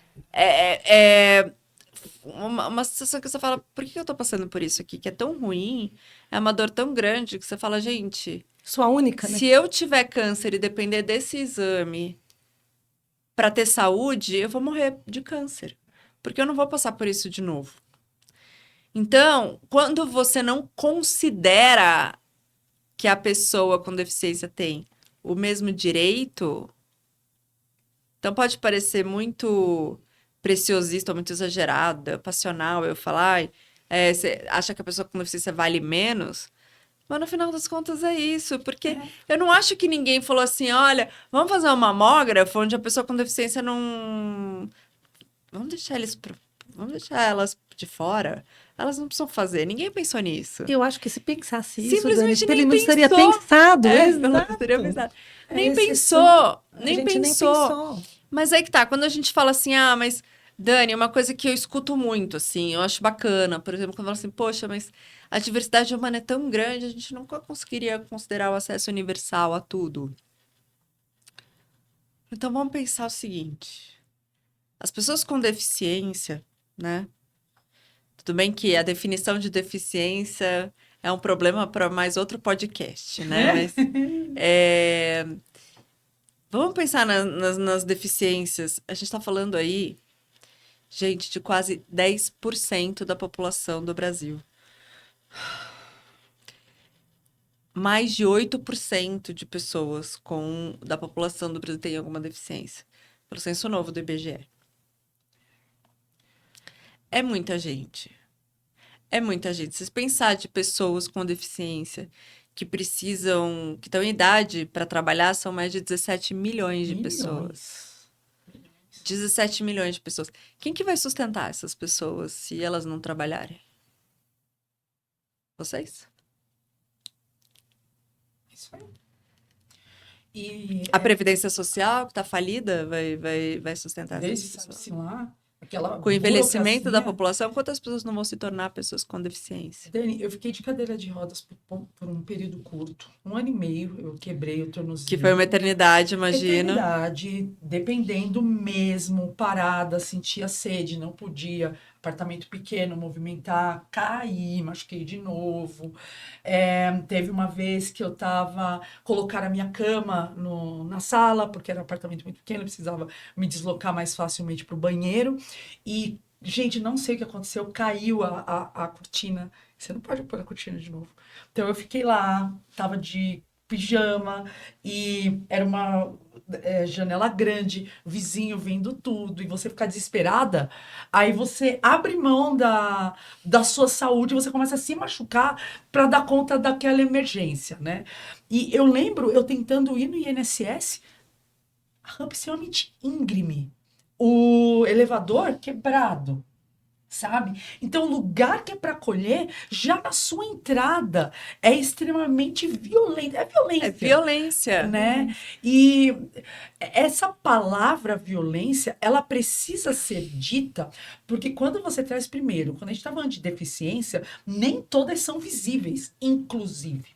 Uma sensação que você fala, por que eu tô passando por isso aqui? Que é tão ruim, é uma dor tão grande que você fala, gente. Sua única, né? Se eu tiver câncer e depender desse exame para ter saúde, eu vou morrer de câncer. Porque eu não vou passar por isso de novo. Então, quando você não considera que a pessoa com deficiência tem o mesmo direito, então pode parecer muito preciosista, muito exagerada, passional, eu falar, você acha que a pessoa com deficiência vale menos? Mas no final das contas é isso, porque eu não acho que ninguém falou assim, olha, vamos fazer um mamógrafo onde a pessoa com deficiência não. Vamos deixar vamos deixar elas de fora. Elas não precisam fazer. Ninguém pensou nisso. Eu acho que se pensasse isso, Dani, Simplesmente pelo nem menos teria pensou. pensado. Pelo menos Exato. teria pensado. É Nem esse pensou, assunto. A nem gente nem pensou. pensou. Mas aí que tá, quando a gente fala assim, mas Dani, uma coisa que eu escuto muito, assim, eu acho bacana, por exemplo, quando fala assim, poxa, mas a diversidade humana é tão grande, a gente nunca conseguiria considerar o acesso universal a tudo. Então vamos pensar o seguinte: as pessoas com deficiência, né? Tudo bem que a definição de deficiência é um problema para mais outro podcast, né? Mas vamos pensar nas deficiências. A gente está falando aí, gente, de quase 10% da população do Brasil. Mais de 8% de pessoas da população do Brasil tem alguma deficiência. pelo censo novo do IBGE. É muita gente. É muita gente. Se você pensar de pessoas com deficiência que precisam, que estão em idade para trabalhar, são mais de 17 milhões de pessoas. 17 milhões de pessoas. Quem que vai sustentar essas pessoas se elas não trabalharem? Vocês? Isso aí. E A Previdência Social, que está falida, vai sustentar essas desde pessoas. sabe-se lá, aquela Com o envelhecimento da burocracia. população, quantas pessoas não vão se tornar pessoas com deficiência? Dani, eu fiquei de cadeira de rodas por um período curto. 1 ano e meio, eu quebrei o tornozelo. Que foi uma eternidade, imagino. Eternidade, dependendo mesmo, parada, sentia sede, não podia, apartamento pequeno, movimentar, caí, machuquei de novo. Teve uma vez que eu colocar a minha cama na sala, porque era um apartamento muito pequeno, eu precisava me deslocar mais facilmente para o banheiro. E, gente, não sei o que aconteceu, caiu a cortina. Você não pode pôr a cortina de novo. Então eu fiquei lá, tava de pijama e era uma janela grande, vizinho vendo tudo, e você ficar desesperada, aí você abre mão da sua saúde, você começa a se machucar para dar conta daquela emergência, né? E eu lembro eu tentando ir no INSS, a rampa extremamente íngreme, o elevador quebrado. Sabe? Então, o lugar que é para acolher, já na sua entrada, é extremamente violento. É violência. É violência. Né? E essa palavra violência, ela precisa ser dita, porque quando você traz primeiro, quando a gente está falando de deficiência, nem todas são visíveis, inclusive.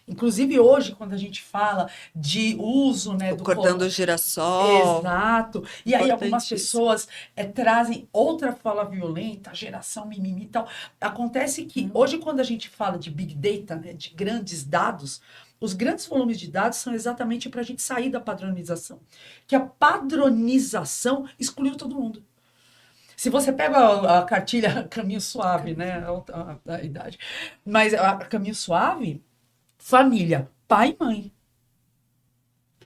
Inclusive hoje, quando a gente fala de uso, né, O cordão do girassol. Exato. E aí algumas Importantíssimo. pessoas trazem outra fala violenta, geração mimimi e tal. Acontece que hoje, quando a gente fala de Big Data, né, de grandes dados, os grandes volumes de dados são exatamente para a gente sair da padronização. Que a padronização excluiu todo mundo. Se você pega a cartilha Caminho Suave, né, a idade, mas a Caminho Suave, família, pai e mãe.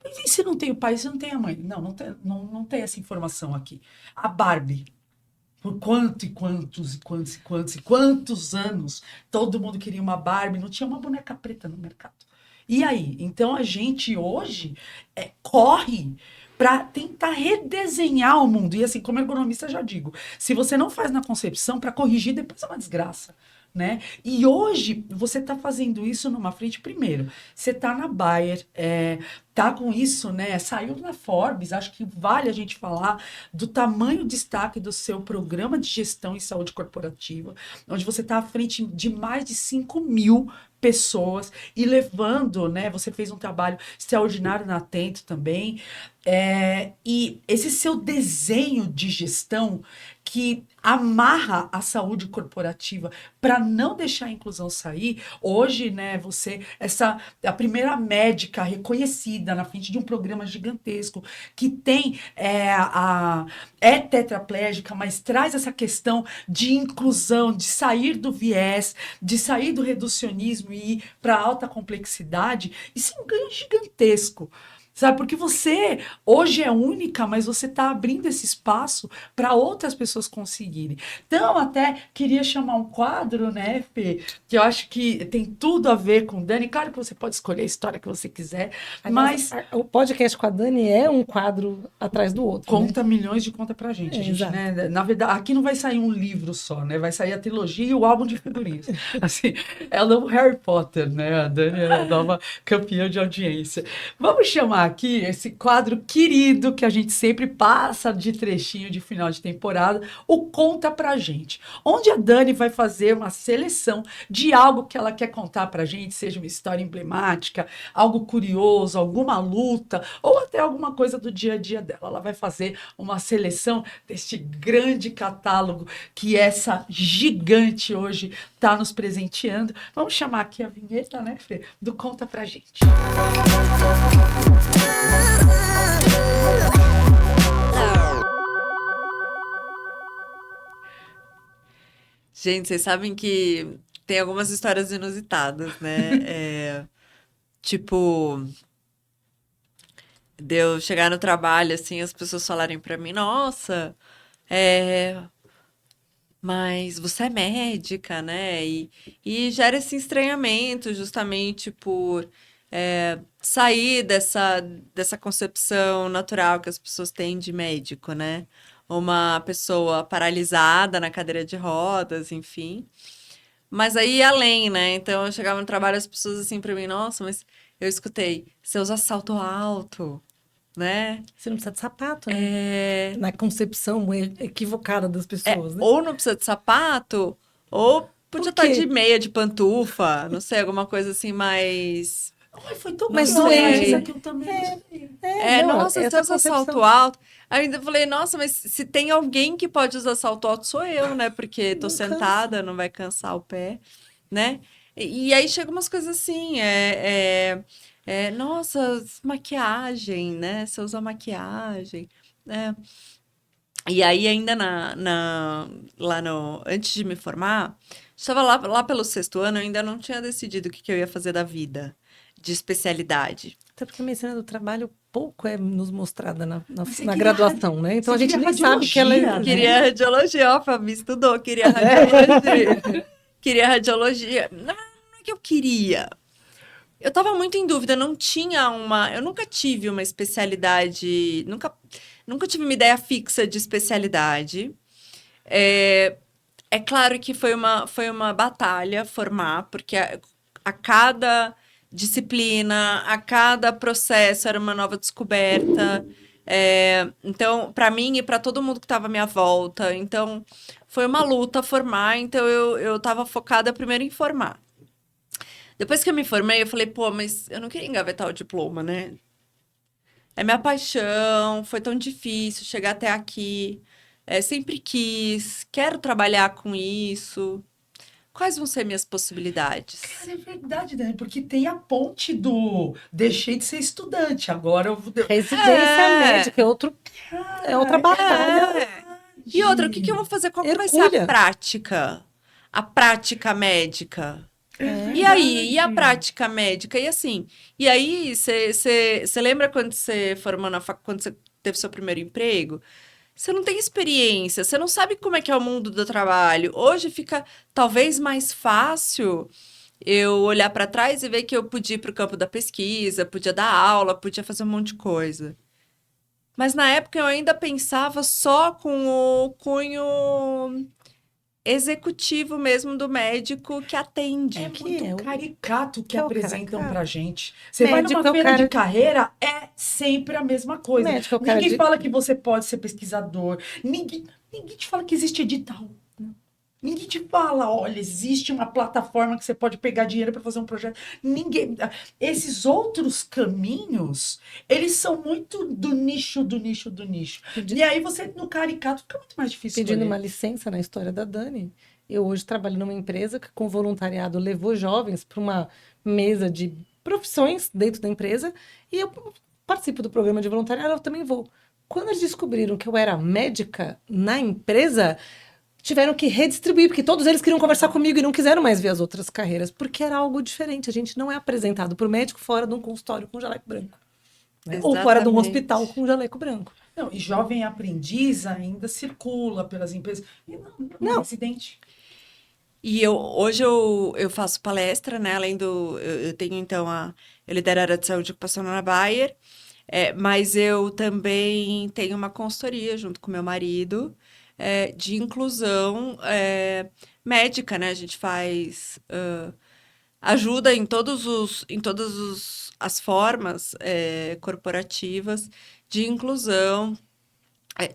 E se não tem o pai, se não tem a mãe? Não tem essa informação aqui. A Barbie, por quantos anos todo mundo queria uma Barbie, não tinha uma boneca preta no mercado. E aí? Então a gente hoje corre para tentar redesenhar o mundo. E assim, como ergonomista já digo, se você não faz na concepção, para corrigir depois é uma desgraça. Né? E hoje você está fazendo isso numa frente, primeiro, você está na Bayer, tá com isso, né? Saiu na Forbes, acho que vale a gente falar do tamanho destaque do seu programa de gestão em saúde corporativa, onde você está à frente de mais de 5.000 pessoas e levando, né? Você fez um trabalho extraordinário na Atento também. E esse seu desenho de gestão que amarra a saúde corporativa para não deixar a inclusão sair, hoje, né, você, a primeira médica reconhecida na frente de um programa gigantesco que tem tetraplégica, mas traz essa questão de inclusão, de sair do viés, de sair do reducionismo e ir para a alta complexidade, isso é um ganho gigantesco. Sabe, porque você hoje é única, mas você está abrindo esse espaço para outras pessoas conseguirem. Então, até queria chamar um quadro, né, Fê, que eu acho que tem tudo a ver com Dani. Claro que você pode escolher a história que você quiser, mas o podcast com a Dani é um quadro atrás do outro. conta milhões de conta pra gente. Exato. Né? Na verdade, aqui não vai sair um livro só, né? Vai sair a trilogia e o álbum de figurinhas. Assim, é o novo Harry Potter, né? A Dani é a nova campeã de audiência. Vamos chamar aqui esse quadro querido que a gente sempre passa de trechinho de final de temporada, o Conta Pra Gente, onde a Dani vai fazer uma seleção de algo que ela quer contar pra gente, seja uma história emblemática, algo curioso, alguma luta, ou até alguma coisa do dia a dia dela. Ela vai fazer uma seleção deste grande catálogo que essa gigante hoje está nos presenteando. Vamos chamar aqui a vinheta, né, Fê? Do Conta Pra Gente. Gente, vocês sabem que tem algumas histórias inusitadas, né? Tipo, de eu chegar no trabalho, assim, as pessoas falarem pra mim, nossa, é, mas você é médica, né? E gera esse estranhamento justamente por sair dessa concepção natural que as pessoas têm de médico, né? Uma pessoa paralisada na cadeira de rodas, enfim. Mas aí ia além, né? Então eu chegava no trabalho, as pessoas assim pra mim, nossa, mas eu escutei, você usa salto alto, né? Você não precisa de sapato, né? É, Na concepção equivocada das pessoas, né? ou não precisa de sapato, ou podia Por estar de quê? meia de pantufa, não sei, alguma coisa assim mais. Ai, foi tão Mas Não pior antes, sei. é que eu também não sei. Não, Nossa, você essa usa salto concepção. alto. Aí eu falei, nossa, mas se tem alguém que pode usar salto alto, sou eu, né? Porque tô Não sentada, cansa. não vai cansar o pé, né? E aí chegam umas coisas assim, nossa, maquiagem, né? Você usa maquiagem, né? E aí, ainda lá no, antes de me formar, estava lá pelo sexto ano, eu ainda não tinha decidido o que eu ia fazer da vida, de especialidade. Até porque a medicina do trabalho pouco é nos mostrada Mas você na queria graduação, né? Então você a gente queria nem sabe que ela radiologia, né? Queria radiologia, ó, Fabi estudou, queria radiologia. Queria radiologia. Não, não é que eu queria. Eu tava muito em dúvida, não tinha eu nunca tive uma especialidade, nunca tive uma ideia fixa de especialidade. É, É claro que foi uma batalha formar, porque a cada disciplina, a cada processo era uma nova descoberta. Então, para mim e para todo mundo que estava à minha volta. Então, foi uma luta formar. Então, eu estava focada primeiro em formar. Depois que eu me formei, eu falei, pô, mas eu não queria engavetar o diploma, né? É minha paixão, foi tão difícil chegar até aqui. Sempre quis, quero trabalhar com isso. Quais vão ser minhas possibilidades? Cara, é verdade, né? Porque tem a ponte do deixei de ser estudante, agora eu vou. residência É, médica é outra batalha é. E outra, o que que eu vou fazer? Qual que vai ser a hercúlea. prática? A prática médica? É. E aí, e a Verdade. prática médica? E assim, e aí, você lembra quando você formou quando você teve seu primeiro emprego? Você não tem experiência, você não sabe como é que é o mundo do trabalho. Hoje fica talvez mais fácil eu olhar para trás e ver que eu podia ir para o campo da pesquisa, podia dar aula, podia fazer um monte de coisa. Mas na época eu ainda pensava só com o cunho executivo mesmo do médico que atende. É Que muito é o caricato que que é o apresentam caraca. pra gente. Você vai Médico numa é o feira de cara. carreira, é sempre a mesma coisa. Médico é o cara Ninguém de. fala que você pode ser pesquisador. Ninguém te fala que existe edital. Ninguém te fala, olha, existe uma plataforma que você pode pegar dinheiro para fazer um projeto. Ninguém. Esses outros caminhos, eles são muito do nicho, do nicho, do nicho. E aí você, no caricato, fica muito mais difícil Pedindo uma escolher. licença na história da Dani. Eu hoje trabalho numa empresa que, com voluntariado, levou jovens para uma mesa de profissões dentro da empresa e eu participo do programa de voluntariado, eu também vou. Quando eles descobriram que eu era médica na empresa, tiveram que redistribuir, porque todos eles queriam conversar comigo e não quiseram mais ver as outras carreiras, porque era algo diferente. A gente não é apresentado para o médico fora de um consultório com jaleco branco, né? Ou fora de um hospital Exatamente. com jaleco branco. Não, e jovem aprendiz ainda circula pelas empresas. E não é Não. residente. E hoje eu faço palestra, né? Além eu tenho então eu lidero a área de saúde ocupacional na Bayer, mas eu também tenho uma consultoria junto com meu marido, de inclusão, médica, né? A gente faz ajuda em todas as formas, corporativas de inclusão,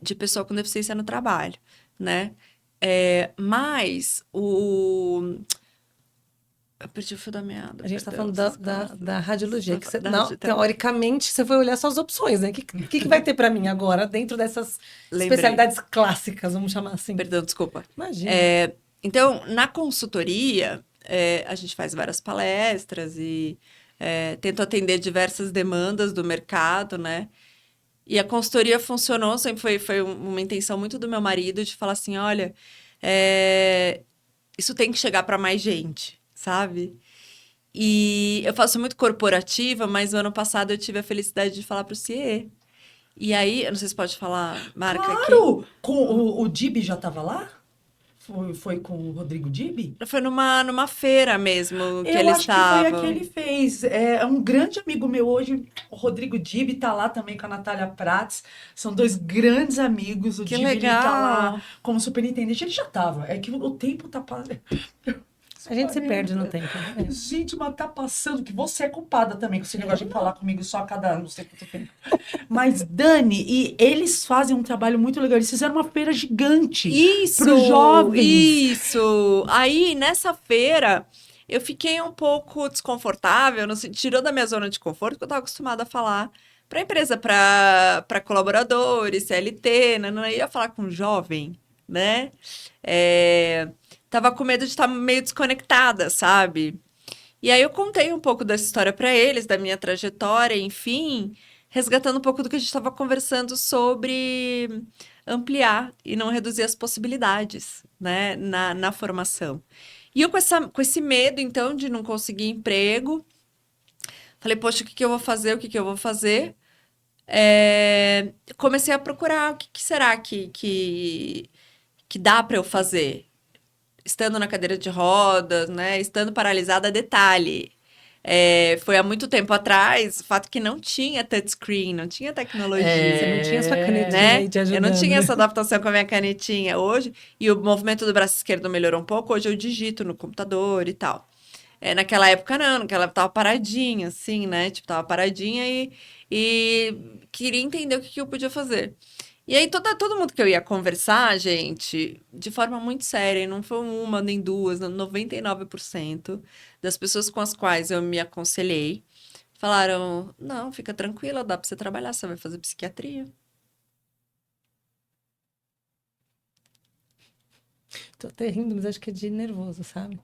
de pessoa com deficiência no trabalho, né? Mas eu perdi o fio da meada, A gente está perdão, falando vocês da radiologia, que da não, então, teoricamente, você foi olhar suas opções, né? O que vai ter para mim agora, dentro dessas lembrei. especialidades clássicas, vamos chamar assim? Perdão, desculpa. Imagina. Então, na consultoria, a gente faz várias palestras e tento atender diversas demandas do mercado, né? E a consultoria funcionou, sempre foi uma intenção muito do meu marido de falar assim, olha, isso tem que chegar para mais gente, sabe? E eu faço muito corporativa, mas no ano passado eu tive a felicidade de falar pro CIE. E aí, eu não sei se pode falar marca aqui. Claro! Com o Dibi já estava lá? Foi com o Rodrigo Dibi? Foi numa feira mesmo que Eu eles acho que foi a que estavam. ele fez. É um grande amigo meu hoje, o Rodrigo Dibi, tá lá também com a Natália Prats. São dois grandes amigos. O Que Dibi, ele tá lá legal! como superintendente. Ele já tava. É que o tempo tá passando. A gente se perde no tempo. Né? Gente, mas tá passando, que você é culpada também com esse negócio de falar comigo só a cada não sei quanto tempo. Mas, Dani, e eles fazem um trabalho muito legal. Eles fizeram uma feira gigante Isso! para os jovens. Isso! Aí, nessa feira, eu fiquei um pouco desconfortável, tirou da minha zona de conforto, porque eu estava acostumada a falar para empresa, para colaboradores, CLT, não ia falar com jovem, né? Tava com medo de estar meio desconectada, sabe? E aí eu contei um pouco dessa história para eles, da minha trajetória, enfim, resgatando um pouco do que a gente estava conversando sobre ampliar e não reduzir as possibilidades, né, na formação. E eu com esse medo, então, de não conseguir emprego, falei, poxa, o que eu vou fazer? O que eu vou fazer? Comecei a procurar o que será que dá para eu fazer. Estando na cadeira de rodas, né? Estando paralisada, detalhe. Foi há muito tempo atrás, o fato que não tinha touchscreen, não tinha tecnologia. Você não tinha sua canetinha Né? aí te Eu ajudando. não tinha né? essa adaptação com a minha canetinha hoje, e o movimento do braço esquerdo melhorou um pouco, hoje eu digito no computador e tal. Naquela época não, naquela época tava paradinha, assim, né? Tipo, tava paradinha e queria entender o que eu podia fazer. E aí, todo mundo que eu ia conversar, gente, de forma muito séria, e não foi uma nem duas, 99% das pessoas com as quais eu me aconselhei, falaram, não, fica tranquila, dá pra você trabalhar, você vai fazer psiquiatria. Tô até rindo, mas acho que é de nervoso, sabe?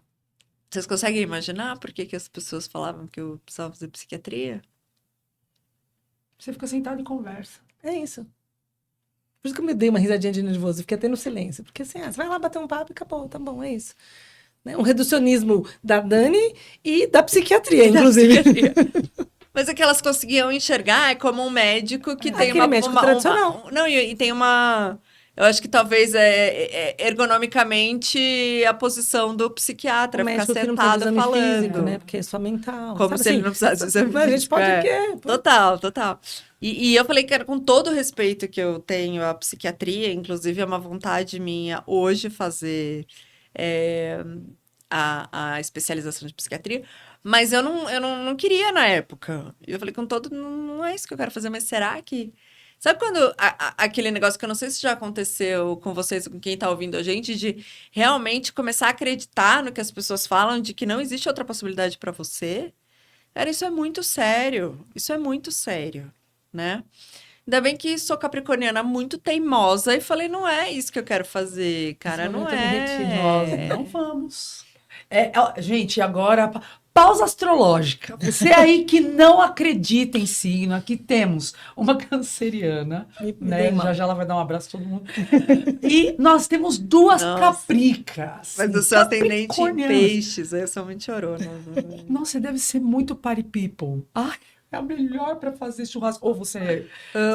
Vocês conseguem imaginar por que as pessoas falavam que eu precisava fazer psiquiatria? Você fica sentado e conversa. É isso. Por isso que eu me dei uma risadinha de nervoso, fiquei até no silêncio. Porque assim, você vai lá bater um papo e acabou, tá bom, é isso. Né? Um reducionismo da Dani e da psiquiatria, inclusive. Mas é que elas conseguiam enxergar como um médico que tem Aquele médico tradicional. não, e tem uma... Eu acho que talvez ergonomicamente a posição do psiquiatra, O ficar médico que não precisa de sentado exame falando. físico, né? Porque é só mental. Como sabe se ele assim? não precisasse de exame Mas a gente físico, pode o quê? Total. E eu falei que era com todo o respeito que eu tenho à psiquiatria, inclusive é uma vontade minha hoje fazer a especialização de psiquiatria, mas eu não queria na época. E eu falei com todo, não é isso que eu quero fazer, mas será que... Sabe quando aquele negócio que eu não sei se já aconteceu com vocês, com quem tá ouvindo a gente, de realmente começar a acreditar no que as pessoas falam, de que não existe outra possibilidade para você? Cara, isso é muito sério. Isso é muito sério, né? Ainda bem que sou capricorniana muito teimosa e falei, não é isso que eu quero fazer, cara, Esse não momento eu me retiro. Nós é. não vamos. Gente, agora, pausa astrológica. Você aí que não acredita em signo, aqui temos uma canceriana, Me né? dei mal. Já ela vai dar um abraço a todo mundo. E nós temos duas Nossa. capricas. Mas o seu ascendente em capricornianas. peixes, eu sou muito chorona. Nossa, você deve ser muito party people. Ai, é a melhor para fazer churrasco. Ou você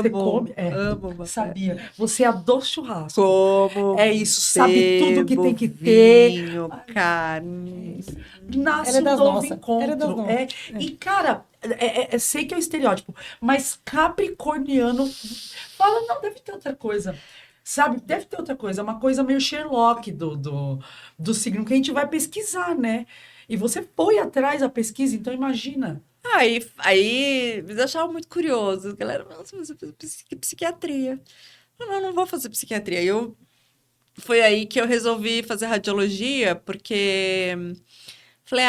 come? amo. Sabia. Você adora churrasco. Como É isso, sabe tudo que tem que ter. vinho, carne. Nasce Ela é um das novo nossas. encontro. Ela é das nossas. E, cara, sei que é o estereótipo, mas capricorniano fala, não, deve ter outra coisa. Sabe, deve ter outra coisa. Uma coisa meio Sherlock do signo que a gente vai pesquisar, né? E você foi atrás da pesquisa, então imagina. Aí me deixava muito curioso. Galera, nossa, mas eu fiz psiquiatria. Não vou fazer psiquiatria. Foi aí que eu resolvi fazer radiologia, porque falei,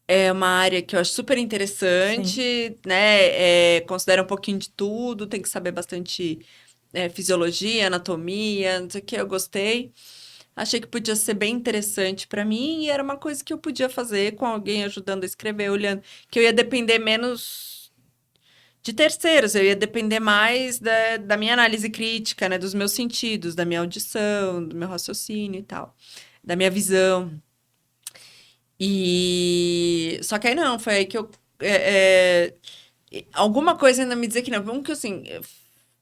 é uma área que eu acho super interessante, né? Considera um pouquinho de tudo, tem que saber bastante fisiologia, anatomia, não sei o que, eu gostei. Achei que podia ser bem interessante para mim e era uma coisa que eu podia fazer com alguém ajudando a escrever, olhando, que eu ia depender menos de terceiros, eu ia depender mais da minha análise crítica, né, dos meus sentidos, da minha audição, do meu raciocínio e tal, da minha visão. E só que aí não, foi aí que eu alguma coisa ainda me dizia que não. Um que assim,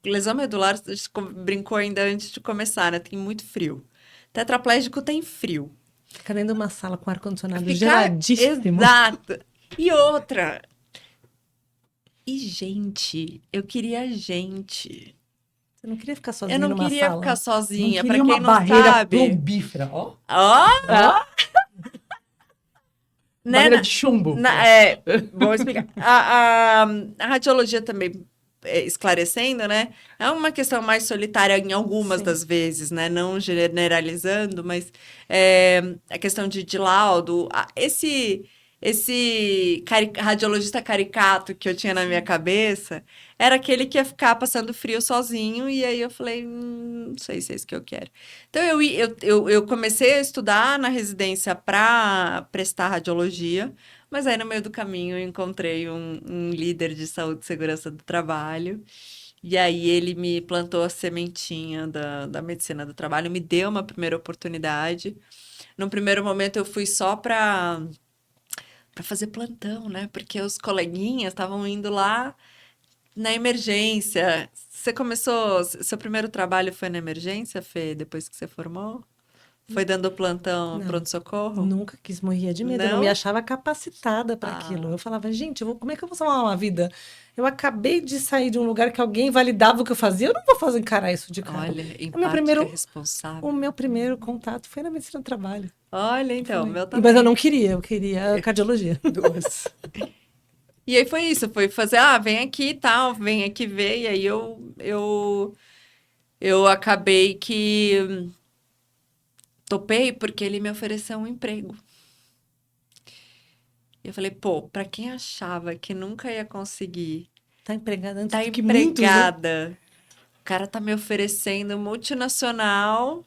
lesão medular, a gente brincou ainda antes de começar, né? Tem muito frio. Tetraplégico tem frio. Ficar dentro de uma sala com ar-condicionado Ficar geladíssimo. exato. E outra. E gente, eu queria gente. Você não queria ficar Eu sozinho não numa queria sala? ficar Não sozinha. Pra queria uma quem não barreira sabe. plumbífera, ó. Ó, né? Barreira de chumbo. Vamos explicar. A radiologia também, esclarecendo, né? É uma questão mais solitária em algumas Sim. das vezes, né? Não generalizando, mas a questão de laudo. Esse radiologista caricato que eu tinha na minha cabeça era aquele que ia ficar passando frio sozinho, e aí eu falei, não sei se é isso que eu quero. Então, eu comecei a estudar na residência para prestar radiologia, mas aí no meio do caminho eu encontrei um líder de saúde e segurança do trabalho, e aí ele me plantou a sementinha da medicina do trabalho, me deu uma primeira oportunidade. No primeiro momento eu fui só para fazer plantão, né? Porque os coleguinhas estavam indo lá na emergência. Você começou, seu primeiro trabalho foi na emergência, Fê, depois que você formou? Foi dando plantão, Não. pronto-socorro? Nunca quis, morrer de medo. Eu não Não? me achava capacitada para aquilo. Eu falava, gente, como é que eu vou salvar uma vida? Eu acabei de sair de um lugar que alguém validava o que eu fazia. Eu não vou fazer encarar isso de cara. Olha, O meu empática primeiro, responsável. o meu primeiro contato foi na medicina do trabalho. Olha, então, Foi. meu Mas também. eu não queria, eu queria cardiologia. Duas. E aí foi isso, foi fazer, vem aqui e tal, vem aqui ver, e aí eu acabei que topei porque ele me ofereceu um emprego. E eu falei, pô, pra quem achava que nunca ia conseguir Tá empregada antes tá do que muitos, né? empregada, o cara tá me oferecendo multinacional,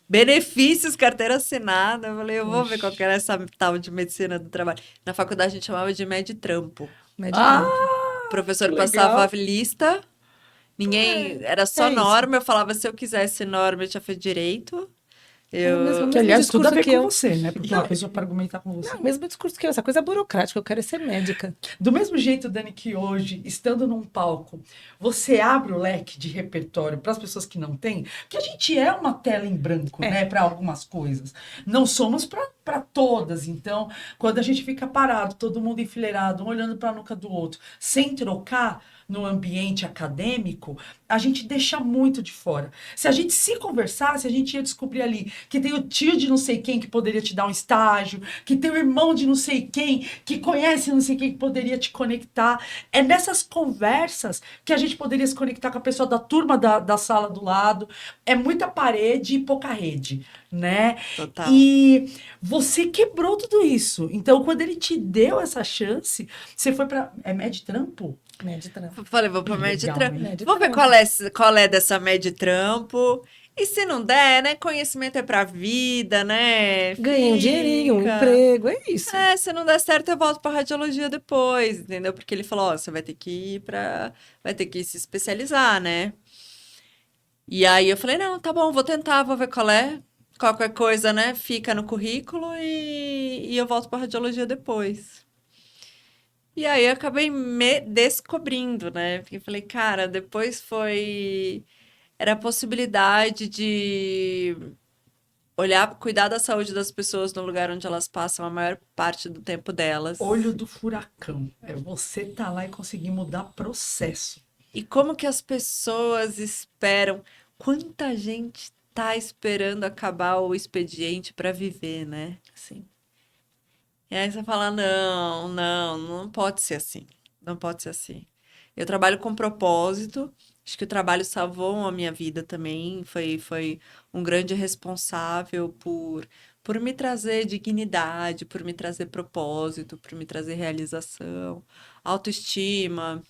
benefícios, carteira assinada. Eu falei, eu vou ver qual que era essa tal de medicina do trabalho. Na faculdade a gente chamava de med-trampo. Médica. O professor que passava legal. a lista, ninguém, era só é isso. norma, eu falava se eu quisesse norma, eu tinha feito direito. É o mesmo Que, aliás, tudo a discurso ver que com eu. você, né? Porque uma pessoa para argumentar com você. Não, o mesmo discurso que eu, essa coisa burocrática, eu quero ser médica. Do mesmo jeito, Dani, que hoje, estando num palco, você abre o leque de repertório para as pessoas que não têm, porque a gente é uma tela em branco, né, para algumas coisas. Não somos para todas. Então, quando a gente fica parado, todo mundo enfileirado, um olhando para a nuca do outro, sem trocar no ambiente acadêmico, a gente deixa muito de fora. Se a gente se conversasse, a gente ia descobrir ali que tem o tio de não sei quem que poderia te dar um estágio, que tem o irmão de não sei quem que conhece não sei quem que poderia te conectar. É nessas conversas que a gente poderia se conectar com a pessoa da turma da sala do lado. É muita parede e pouca rede, né? Total. E você quebrou tudo isso. Então, quando ele te deu essa chance, você foi para med-trampo? Med-trampo. Falei, vou pra Legal, med-trampo. hein? Vou ver qual é dessa med-trampo. E se não der, né? Conhecimento é pra vida, né? Ganhei um dinheirinho, um Fica. emprego, é isso. Se não der certo, eu volto pra radiologia depois, entendeu? Porque ele falou, ó, você vai ter que ir vai ter que se especializar, né? E aí eu falei, não, tá bom, vou tentar, vou ver qual é. Qualquer coisa, né? Fica no currículo e eu volto pra radiologia depois. E aí eu acabei me descobrindo, né? Porque eu falei, cara, depois foi. Era a possibilidade de olhar, cuidar da saúde das pessoas no lugar onde elas passam a maior parte do tempo delas. Olho do furacão. É você tá lá e conseguir mudar processo. E como que as pessoas esperam? Quanta gente tá esperando acabar o expediente para viver, né? Sim. E aí você fala, não pode ser assim. Não pode ser assim. Eu trabalho com propósito. Acho que o trabalho salvou a minha vida também. Foi um grande responsável por me trazer dignidade, por me trazer propósito, por me trazer realização, autoestima.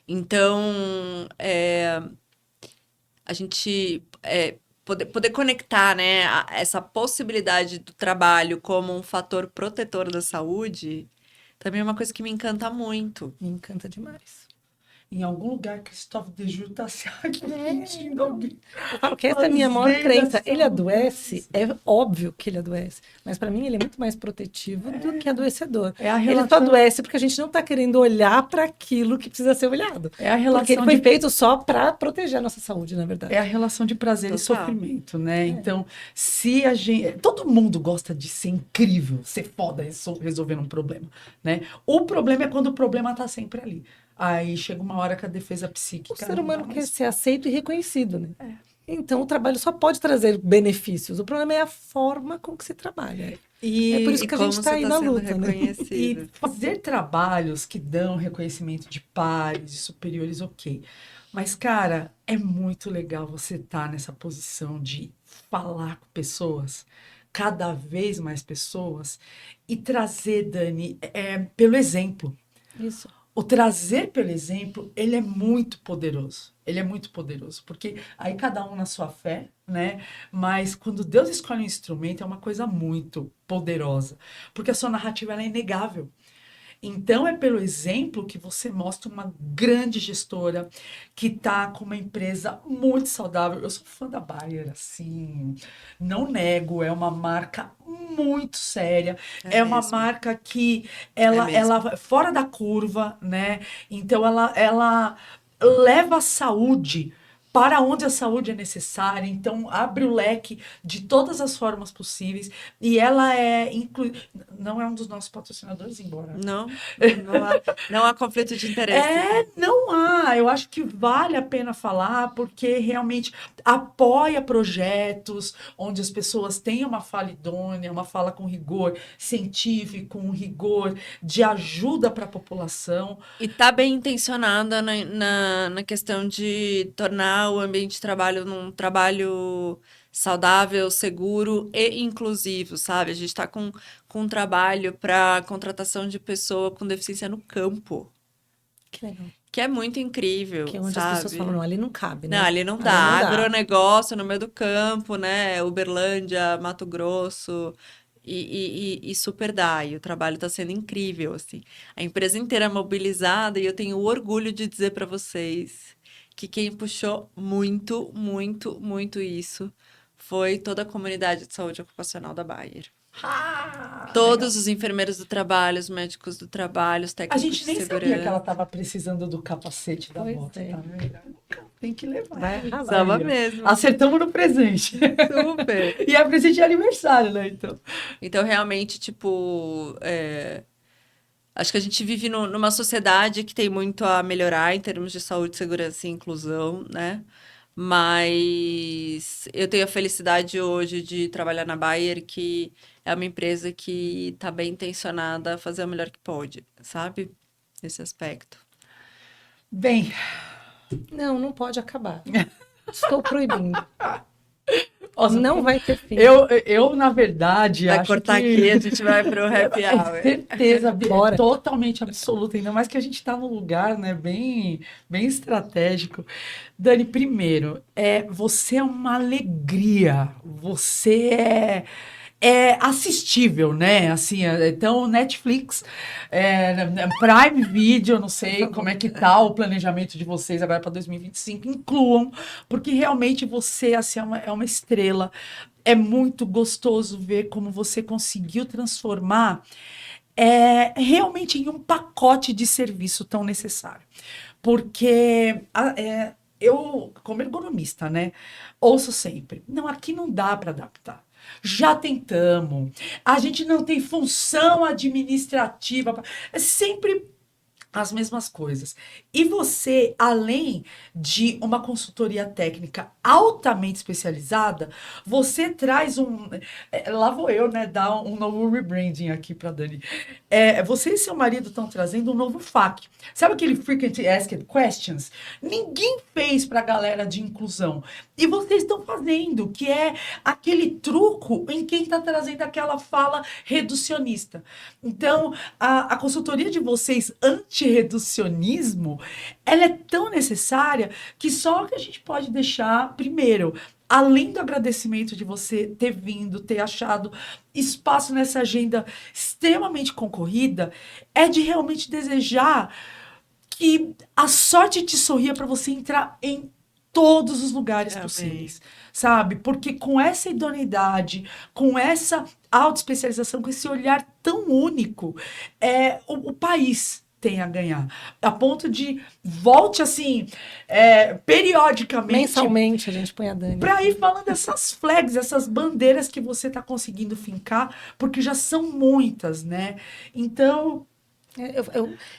Então, a gente poder conectar, né, essa possibilidade do trabalho como um fator protetor da saúde também é uma coisa que me encanta muito. Me encanta demais. em algum lugar, Christophe Dejoux tá se arrependendo alguém. Eu falo que essa é a minha maior Fazer crença. essa Ele adoece, mudança. é óbvio que ele adoece, mas para mim ele é muito mais protetivo do que adoecedor. É a Ele só relação, adoece porque a gente não está querendo olhar para aquilo que precisa ser olhado. é a Porque ele relação foi de feito só para proteger a nossa saúde, na verdade. É a relação de prazer e Total. sofrimento, né? Então, se a gente. Todo mundo gosta de ser incrível, ser foda resolvendo um problema, né? O problema é quando o problema tá sempre ali. Aí chega uma hora que a defesa psíquica. O ser não dá humano quer mais. ser aceito e reconhecido, né? Então o trabalho só pode trazer benefícios. O problema é a forma com que se trabalha. É por isso E que a como gente está você aí tá na sendo luta, né? reconhecido. E fazer trabalhos que dão reconhecimento de pares, de superiores, ok. Mas, cara, é muito legal você estar nessa posição de falar com pessoas, cada vez mais pessoas, e trazer, Dani, pelo exemplo. Isso. O trazer pelo exemplo, ele é muito poderoso. Ele é muito poderoso, porque aí cada um na sua fé, né? Mas quando Deus escolhe um instrumento, é uma coisa muito poderosa, porque a sua narrativa ela é inegável. Então, é pelo exemplo que você mostra uma grande gestora que está com uma empresa muito saudável. Eu sou fã da Bayer, assim, não nego, é uma marca muito séria, é uma mesmo. marca que É mesmo. ela fora da curva, né? Então, ela leva a saúde para onde a saúde é necessária, então abre o leque de todas as formas possíveis e ela não é um dos nossos patrocinadores, embora Não há conflito de interesse. não há. Eu acho que vale a pena falar, porque realmente apoia projetos onde as pessoas têm uma fala idônea, uma fala com rigor científico, um rigor de ajuda para a população. E tá bem intencionada na questão de tornar o ambiente de trabalho num trabalho saudável, seguro e inclusivo, sabe? A gente tá com um trabalho para contratação de pessoa com deficiência no campo, Que legal. que é muito incrível, Que é onde as pessoas sabe? falam, não, ali não cabe, né? Não, ali não dá. Agronegócio no meio do campo, né? Uberlândia, Mato Grosso. E super dá. E o trabalho está sendo incrível, assim. A empresa inteira é mobilizada e eu tenho orgulho de dizer para vocês que quem puxou muito, muito, muito isso foi toda a comunidade de saúde ocupacional da Bayer. Legal. Todos os enfermeiros do trabalho, os médicos do trabalho, os A técnicos gente de nem sabia que ela segurança. estava precisando do capacete da Pois moto, é. tá vendo? Tem que levar. Vai arrasar. Precisava Aí, ó. mesmo. Acertamos no presente. Super. E é presente de aniversário, né? Então. Então, realmente, tipo, acho que a gente vive numa sociedade que tem muito a melhorar em termos de saúde, segurança e inclusão, né? Mas eu tenho a felicidade hoje de trabalhar na Bayer, que é uma empresa que está bem intencionada a fazer o melhor que pode, sabe? Nesse aspecto. Bem, Não pode acabar. Estou proibindo. nossa, Não vai ter fim. eu, na verdade, Vai acho cortar que... aqui, a gente vai pro happy hour. Certeza, Bora. totalmente absoluta, ainda mais que a gente está num lugar, né, bem estratégico. Dani, primeiro, você é uma alegria, você é assistível, né? Assim, então, Netflix, Prime Video, não sei como é que tá o planejamento de vocês agora para 2025, incluam, porque realmente você assim, é uma estrela. É muito gostoso ver como você conseguiu transformar realmente em um pacote de serviço tão necessário. Porque eu, como ergonomista, né, ouço sempre, não, aqui não dá para adaptar. Já tentamos, a gente não tem função administrativa, é sempre as mesmas coisas. E você, além de uma consultoria técnica altamente especializada, você traz lá vou eu, né, dar um novo rebranding aqui para Dani. Você e seu marido estão trazendo um novo FAQ. Sabe aquele Frequently Asked Questions? Ninguém fez para a galera de inclusão. E vocês estão fazendo, que é aquele truco em quem está trazendo aquela fala reducionista. Então, a consultoria de vocês anti-reducionismo, ela é tão necessária que só que a gente pode deixar, primeiro, além do agradecimento de você ter vindo, ter achado espaço nessa agenda extremamente concorrida, é de realmente desejar que a sorte te sorria para você entrar em todos os lugares Amém. possíveis, sabe? Porque com essa idoneidade, com essa autoespecialização, com esse olhar tão único, o país tem a ganhar. A ponto de volte, assim, periodicamente, Mensalmente a gente põe a Dani. para ir falando essas flags, essas bandeiras que você está conseguindo fincar, porque já são muitas, né? Então,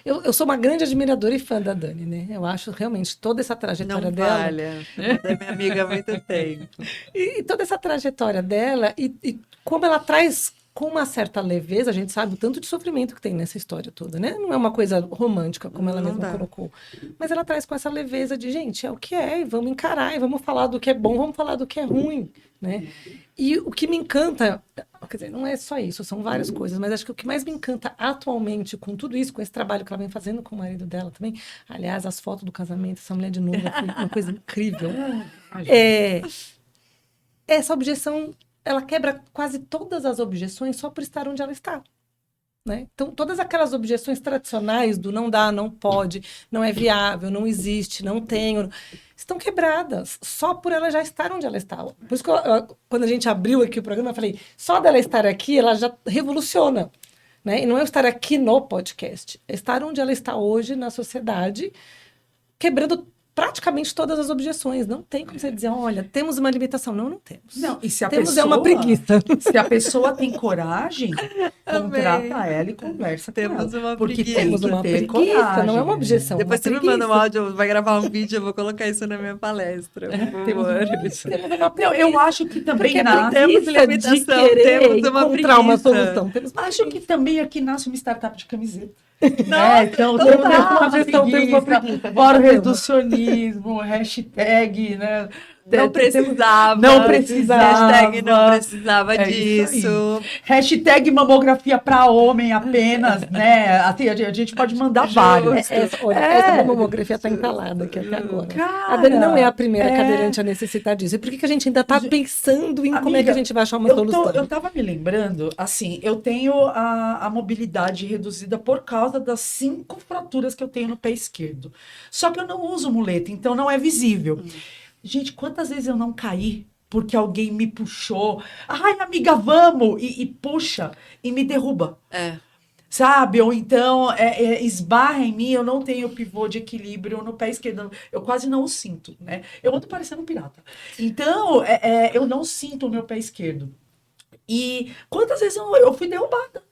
Eu sou uma grande admiradora e fã da Dani, né? Eu acho realmente toda essa trajetória Não dela. valha. É minha amiga há muito tempo. E toda essa trajetória dela, e como ela traz com uma certa leveza, a gente sabe o tanto de sofrimento que tem nessa história toda, né? Não é uma coisa romântica, como ela Não mesma dá. colocou. Mas ela traz com essa leveza de, gente, é o que é, e vamos encarar, e vamos falar do que é bom, vamos falar do que é ruim, né? E o que me encanta, quer dizer, não é só isso, são várias coisas, mas acho que o que mais me encanta atualmente com tudo isso, com esse trabalho que ela vem fazendo com o marido dela também, aliás, as fotos do casamento, essa mulher de noiva foi uma coisa incrível. Essa objeção, ela quebra quase todas as objeções só por estar onde ela está, né? Então, todas aquelas objeções tradicionais do não dá, não pode, não é viável, não existe, não tenho, estão quebradas só por ela já estar onde ela está. Por isso que quando a gente abriu aqui o programa, eu falei, só dela estar aqui, ela já revoluciona, né? E não é estar aqui no podcast, é estar onde ela está hoje na sociedade, quebrando praticamente todas as objeções. Não tem como você dizer, olha, temos uma limitação. Não, não temos. não, e se a Temos pessoa, é uma preguiça. se a pessoa tem coragem, contrata Amei. ela e conversa Temos com ela. uma Porque preguiça. tem Temos que uma ter preguiça, coragem, não é uma né? objeção. Depois uma você me manda um preguiça. áudio, vai gravar um vídeo, eu vou colocar isso na minha palestra, por Temos favor. uma preguiça. Temos uma Não, eu preguiça. acho que também Porque é nasce. Temos preguiça de limitação, querer temos uma encontrar uma preguiça. solução. Temos uma Acho que também aqui nasce uma startup de camiseta. Nossa, Então, total. temos uma Temos uma preguiça, preguiça. fora o reducionismo, hashtag, né? Não precisava. Não precisava. Hashtag não precisava É isso aí. disso. Hashtag mamografia para homem apenas, né? Assim, a gente pode mandar vários. Essa mamografia está entalada aqui até agora. Cara, A Dani não é a primeira cadeirante a necessitar disso. E por que a gente ainda está pensando em como é que a gente vai achar uma solução? Eu tava me lembrando, assim, eu tenho a mobilidade reduzida por causa das 5 fraturas que eu tenho no pé esquerdo. Só que eu não uso muleta, então não é visível. Gente, quantas vezes eu não caí porque alguém me puxou? Ai, amiga, vamos! E puxa, e me derruba. É. Sabe? Ou então esbarra em mim, eu não tenho pivô de equilíbrio no pé esquerdo. Eu quase não o sinto, né? Eu ando parecendo um pirata. Então, eu não sinto o meu pé esquerdo. E quantas vezes eu fui derrubada?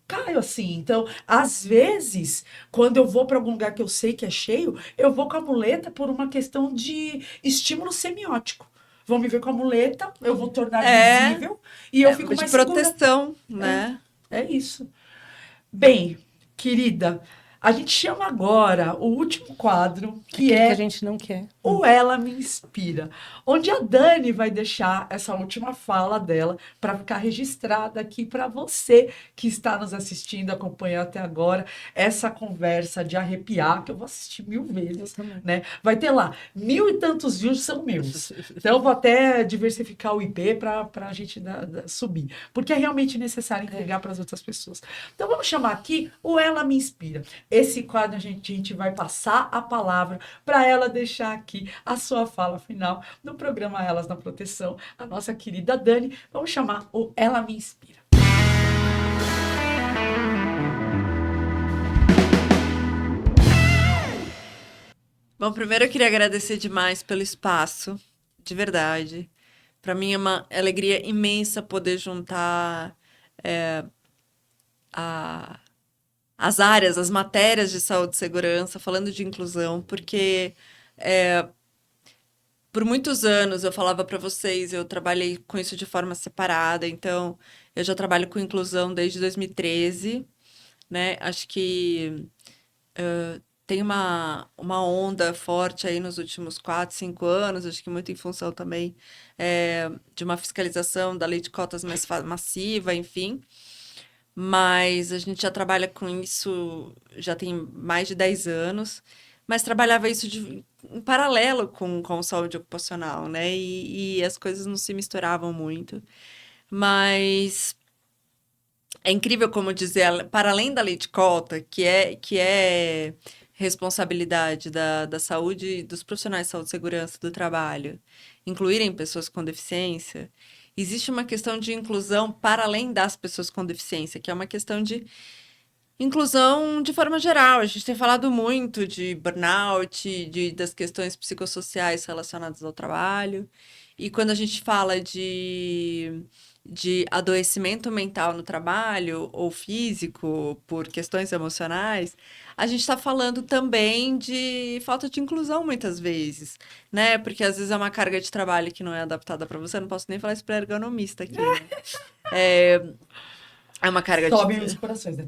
Caio assim. Então, às vezes, quando eu vou para algum lugar que eu sei que é cheio, eu vou com a muleta por uma questão de estímulo semiótico. Vão me ver com a muleta, eu vou tornar visível e eu fico de mais segura. proteção, né? É isso. Bem, querida, a gente chama agora o último quadro, que Que é a gente não quer. o Ela Me Inspira, onde a Dani vai deixar essa última fala dela para ficar registrada aqui para você que está nos assistindo, acompanhando até agora essa conversa de arrepiar, que eu vou assistir 1000 vezes, né? Vai ter lá 1000 e tantos views são meus. Então eu vou até diversificar o IP para a gente subir, porque é realmente necessário entregar para as outras pessoas. Então vamos chamar aqui o Ela Me Inspira. Esse quadro a gente vai passar a palavra para ela deixar aqui a sua fala final no programa Elas na Proteção, a nossa querida Dani. Vamos chamar o Ela Me Inspira. Bom, primeiro eu queria agradecer demais pelo espaço, de verdade. Para mim é uma alegria imensa poder juntar as áreas, as matérias de saúde e segurança, falando de inclusão, porque por muitos anos eu falava para vocês, eu trabalhei com isso de forma separada, então eu já trabalho com inclusão desde 2013, né? Acho que tem uma onda forte aí nos últimos 4, 5 anos, acho que muito em função também de uma fiscalização da lei de cotas mais massiva, enfim. Mas a gente já trabalha com isso, já tem mais de 10 anos, mas trabalhava isso em paralelo com saúde ocupacional, né? E as coisas não se misturavam muito. Mas é incrível como dizer, para além da lei de cota, que é responsabilidade da saúde, dos profissionais de saúde e segurança do trabalho, incluírem pessoas com deficiência, existe uma questão de inclusão para além das pessoas com deficiência, que é uma questão de inclusão de forma geral. A gente tem falado muito de burnout, das questões psicossociais relacionadas ao trabalho. E quando a gente fala de adoecimento mental no trabalho ou físico por questões emocionais, a gente está falando também de falta de inclusão muitas vezes, né? Porque às vezes é uma carga de trabalho que não é adaptada para você. Eu não posso nem falar isso para ergonomista aqui, né? É uma carga de Sobem os corações, né?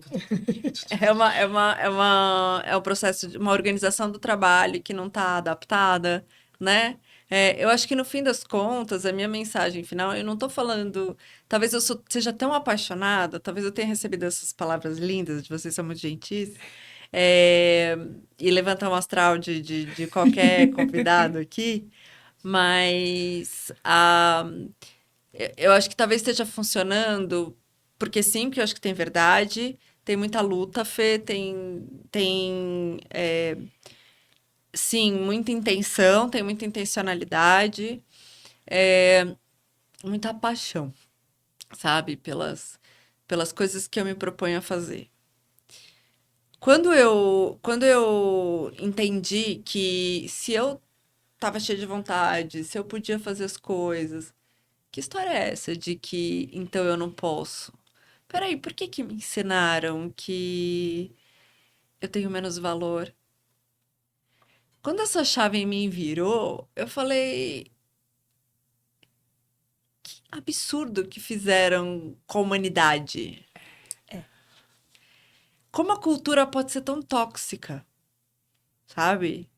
é um processo de uma organização do trabalho que não está adaptada, né? Eu acho que no fim das contas, a minha mensagem final, eu não estou falando. Talvez seja tão apaixonada, talvez eu tenha recebido essas palavras lindas de vocês, são muito gentis, é, e levantar um astral de qualquer convidado aqui, mas eu acho que talvez esteja funcionando, porque sim, porque eu acho que tem verdade, tem muita luta, Fê, sim, muita intenção, tem muita intencionalidade, muita paixão, sabe, pelas coisas que eu me proponho a fazer. Quando eu entendi que se eu estava cheia de vontade, se eu podia fazer as coisas, que história é essa de que então eu não posso? Peraí, por que que me ensinaram que eu tenho menos valor? Quando essa chave em mim virou, eu falei, absurdo que fizeram com a humanidade. Como a cultura pode ser tão tóxica, sabe?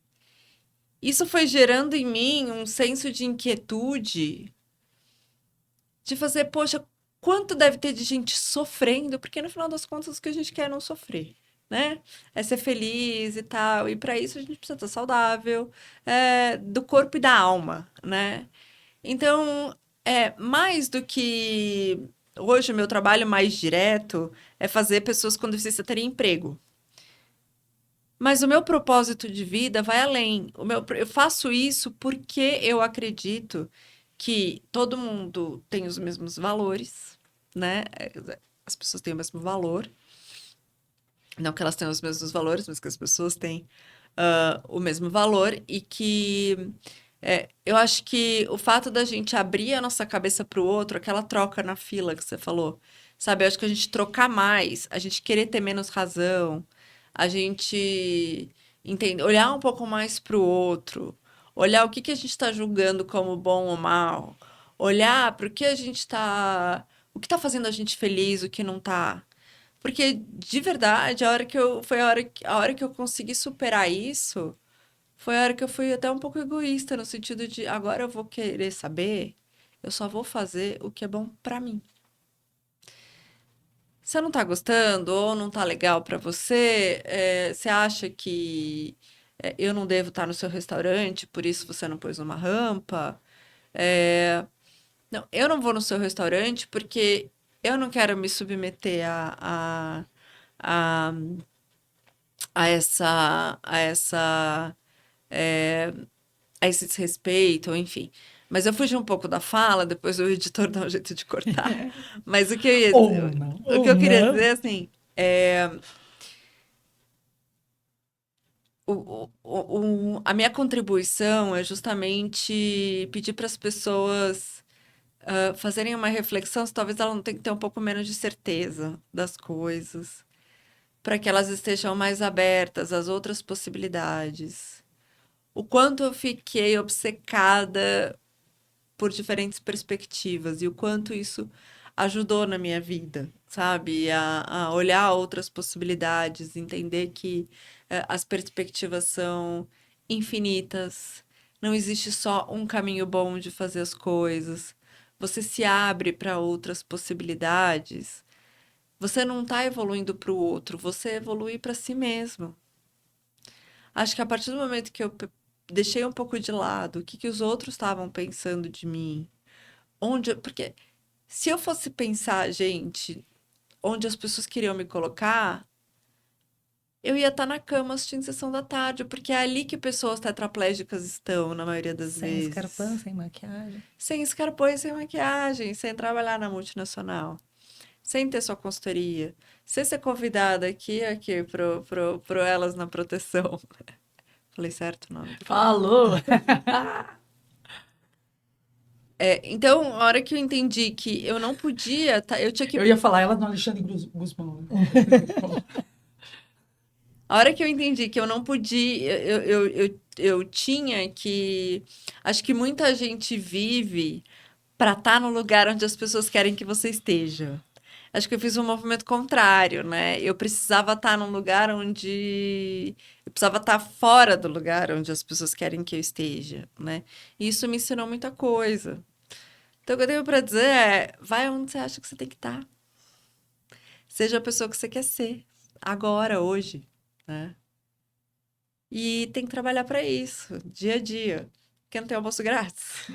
Isso foi gerando em mim um senso de inquietude, de fazer, poxa, quanto deve ter de gente sofrendo, porque no final das contas o que a gente quer é não sofrer, né? É ser feliz e tal. E para isso a gente precisa estar saudável, do corpo e da alma, né? Então, mais do que hoje o meu trabalho mais direto é fazer pessoas com deficiência terem emprego. Mas o meu propósito de vida vai além. Eu faço isso porque eu acredito que todo mundo tem os mesmos valores, né? As pessoas têm o mesmo valor. Não que elas tenham os mesmos valores, mas que as pessoas têm o mesmo valor. E que eu acho que o fato da gente abrir a nossa cabeça para o outro, aquela troca na fila que você falou, sabe? Eu acho que a gente trocar mais, a gente querer ter menos razão, a gente olhar um pouco mais para o outro, olhar o que que a gente está julgando como bom ou mal, olhar para o que a gente está, o que está fazendo a gente feliz, o que não está. Porque, de verdade, foi a hora que eu consegui superar isso, foi a hora que eu fui até um pouco egoísta, no sentido de agora eu vou querer saber, eu só vou fazer o que é bom pra mim. Se você não tá gostando ou não tá legal pra você, você acha que eu não devo estar no seu restaurante, por isso você não pôs uma rampa? É, não, eu não vou no seu restaurante porque eu não quero me submeter a, a é, a esse desrespeito, ou enfim. Mas eu fugi um pouco da fala, depois o editor dá um jeito de cortar. Mas Ou não, o ou que eu queria não. dizer, assim, a minha contribuição é justamente pedir para as pessoas fazerem uma reflexão, se talvez ela não tenha que ter um pouco menos de certeza das coisas, para que elas estejam mais abertas às outras possibilidades. O quanto eu fiquei obcecada por diferentes perspectivas e o quanto isso ajudou na minha vida, sabe? A olhar outras possibilidades, entender que as perspectivas são infinitas, não existe só um caminho bom de fazer as coisas. Você se abre para outras possibilidades. Você não está evoluindo para o outro, você evolui para si mesmo. Acho que a partir do momento que eu deixei um pouco de lado o que que os outros estavam pensando de mim, porque se eu fosse pensar, gente, onde as pessoas queriam me colocar, eu ia estar na cama assistindo Sessão da Tarde, porque é ali que pessoas tetraplégicas estão, na maioria das Sem vezes. escarpão, sem maquiagem. Sem escarpão e sem maquiagem, sem trabalhar na multinacional, sem ter sua consultoria, sem ser convidada aqui pro Elas na Proteção. Falei certo o nome? Falou! Então, a hora que eu entendi que eu não podia, eu tinha que Eu ia falar ela no Alexandre Guzmão. Né? A hora que eu entendi que eu não podia, eu tinha que. Acho que muita gente vive para estar no lugar onde as pessoas querem que você esteja. Acho que eu fiz um movimento contrário, né? Eu precisava estar num lugar onde. Eu precisava estar fora do lugar onde as pessoas querem que eu esteja, né? E isso me ensinou muita coisa. Então, o que eu tenho para dizer é: vai onde você acha que você tem que estar. Seja a pessoa que você quer ser, agora, hoje. Né? E tem que trabalhar para isso, dia a dia. Porque não tem almoço grátis.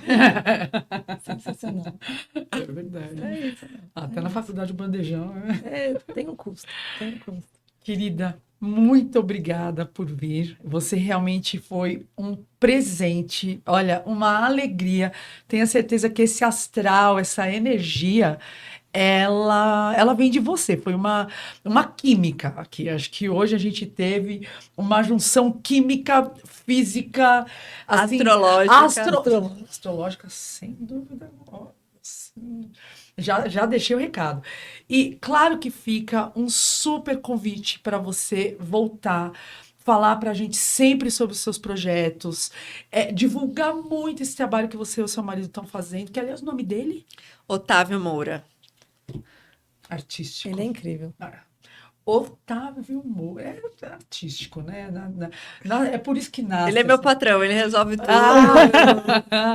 Sensacional. É verdade. É isso. Até na faculdade o bandejão. Né? Tem um custo, tem um custo. Querida, muito obrigada por vir. Você realmente foi um presente, olha, uma alegria. Tenho certeza que esse astral, essa energia, ela vem de você. Foi uma química aqui. Acho que hoje a gente teve uma junção química, física, assim, astrológica, sem dúvida. Já deixei o recado. E claro que fica um super convite para você voltar, falar para a gente sempre sobre os seus projetos, divulgar muito esse trabalho que você e o seu marido estão fazendo, que aliás o nome dele? Otávio Moura. Artístico. Ele é incrível. Otávio Moura. É artístico, né? É por isso que nasce. Ele é meu patrão, ele resolve tudo.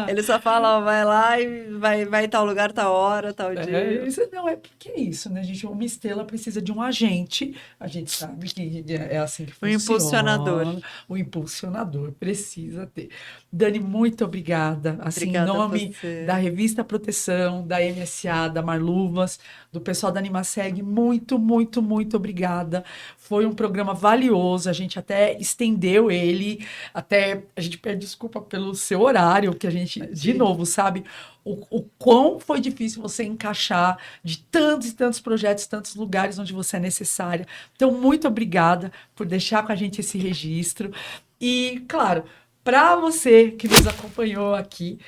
Ele só fala, ó, vai lá e vai tal lugar, tal hora, tal dia. Não, é porque é isso, né, gente? Uma estrela precisa de um agente. A gente sabe que é assim que funciona. Impulsionador. O impulsionador precisa ter. Dani, muito obrigada. Assim, Obrigada em nome a você. da Revista Proteção, da MSA, da Marluvas, do pessoal da Animaseg, muito, muito, muito obrigada. Foi um programa valioso, a gente até estendeu ele, até a gente pede desculpa pelo seu horário, que a gente, de novo, sabe, o quão foi difícil você encaixar de tantos e tantos projetos, tantos lugares onde você é necessária. Então, muito obrigada por deixar com a gente esse registro. E, claro, para você que nos acompanhou aqui,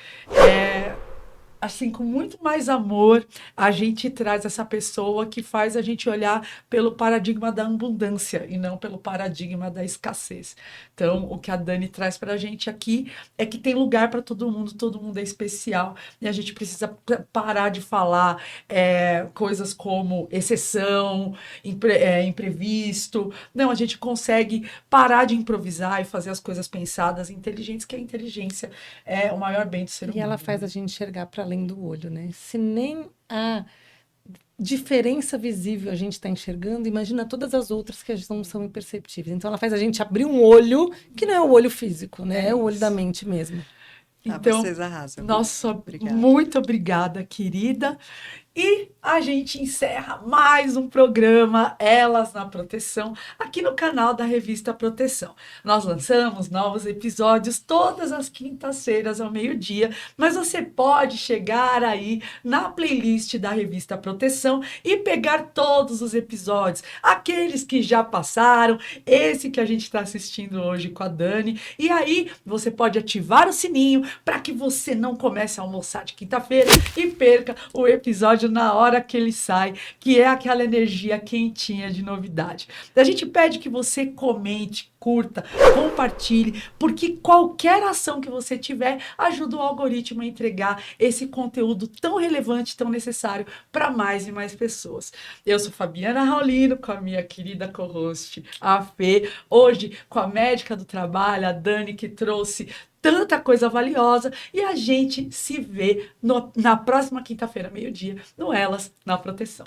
assim, com muito mais amor, a gente traz essa pessoa que faz a gente olhar pelo paradigma da abundância e não pelo paradigma da escassez. Então, o que a Dani traz para a gente aqui é que tem lugar para todo mundo é especial, e a gente precisa parar de falar coisas como exceção, imprevisto. Não, a gente consegue parar de improvisar e fazer as coisas pensadas, inteligentes, que a inteligência é o maior bem do ser humano. E ela faz a gente enxergar para além do olho, né? Se nem a diferença visível a gente está enxergando, imagina todas as outras que não são imperceptíveis. Então, ela faz a gente abrir um olho, que não é o olho físico, né? É o olho da mente mesmo. Então, vocês arrasam. Nossa, Obrigada. muito obrigada, querida. E a gente encerra mais um programa Elas na Proteção, aqui no canal da Revista Proteção. Nós lançamos novos episódios todas as quintas-feiras ao meio-dia, mas você pode chegar aí na playlist da Revista Proteção e pegar todos os episódios, aqueles que já passaram, esse que a gente está assistindo hoje com a Dani, e aí você pode ativar o sininho para que você não comece a almoçar de quinta-feira e perca o episódio na hora que ele sai, que é aquela energia quentinha de novidade. A gente pede que você comente, curta, compartilhe, porque qualquer ação que você tiver ajuda o algoritmo a entregar esse conteúdo tão relevante, tão necessário para mais e mais pessoas. Eu sou Fabiana Raulino, com a minha querida co-host, a Fê, hoje com a médica do trabalho, a Dani, que trouxe tanta coisa valiosa, e a gente se vê na próxima quinta-feira, meio-dia, no Elas na Proteção.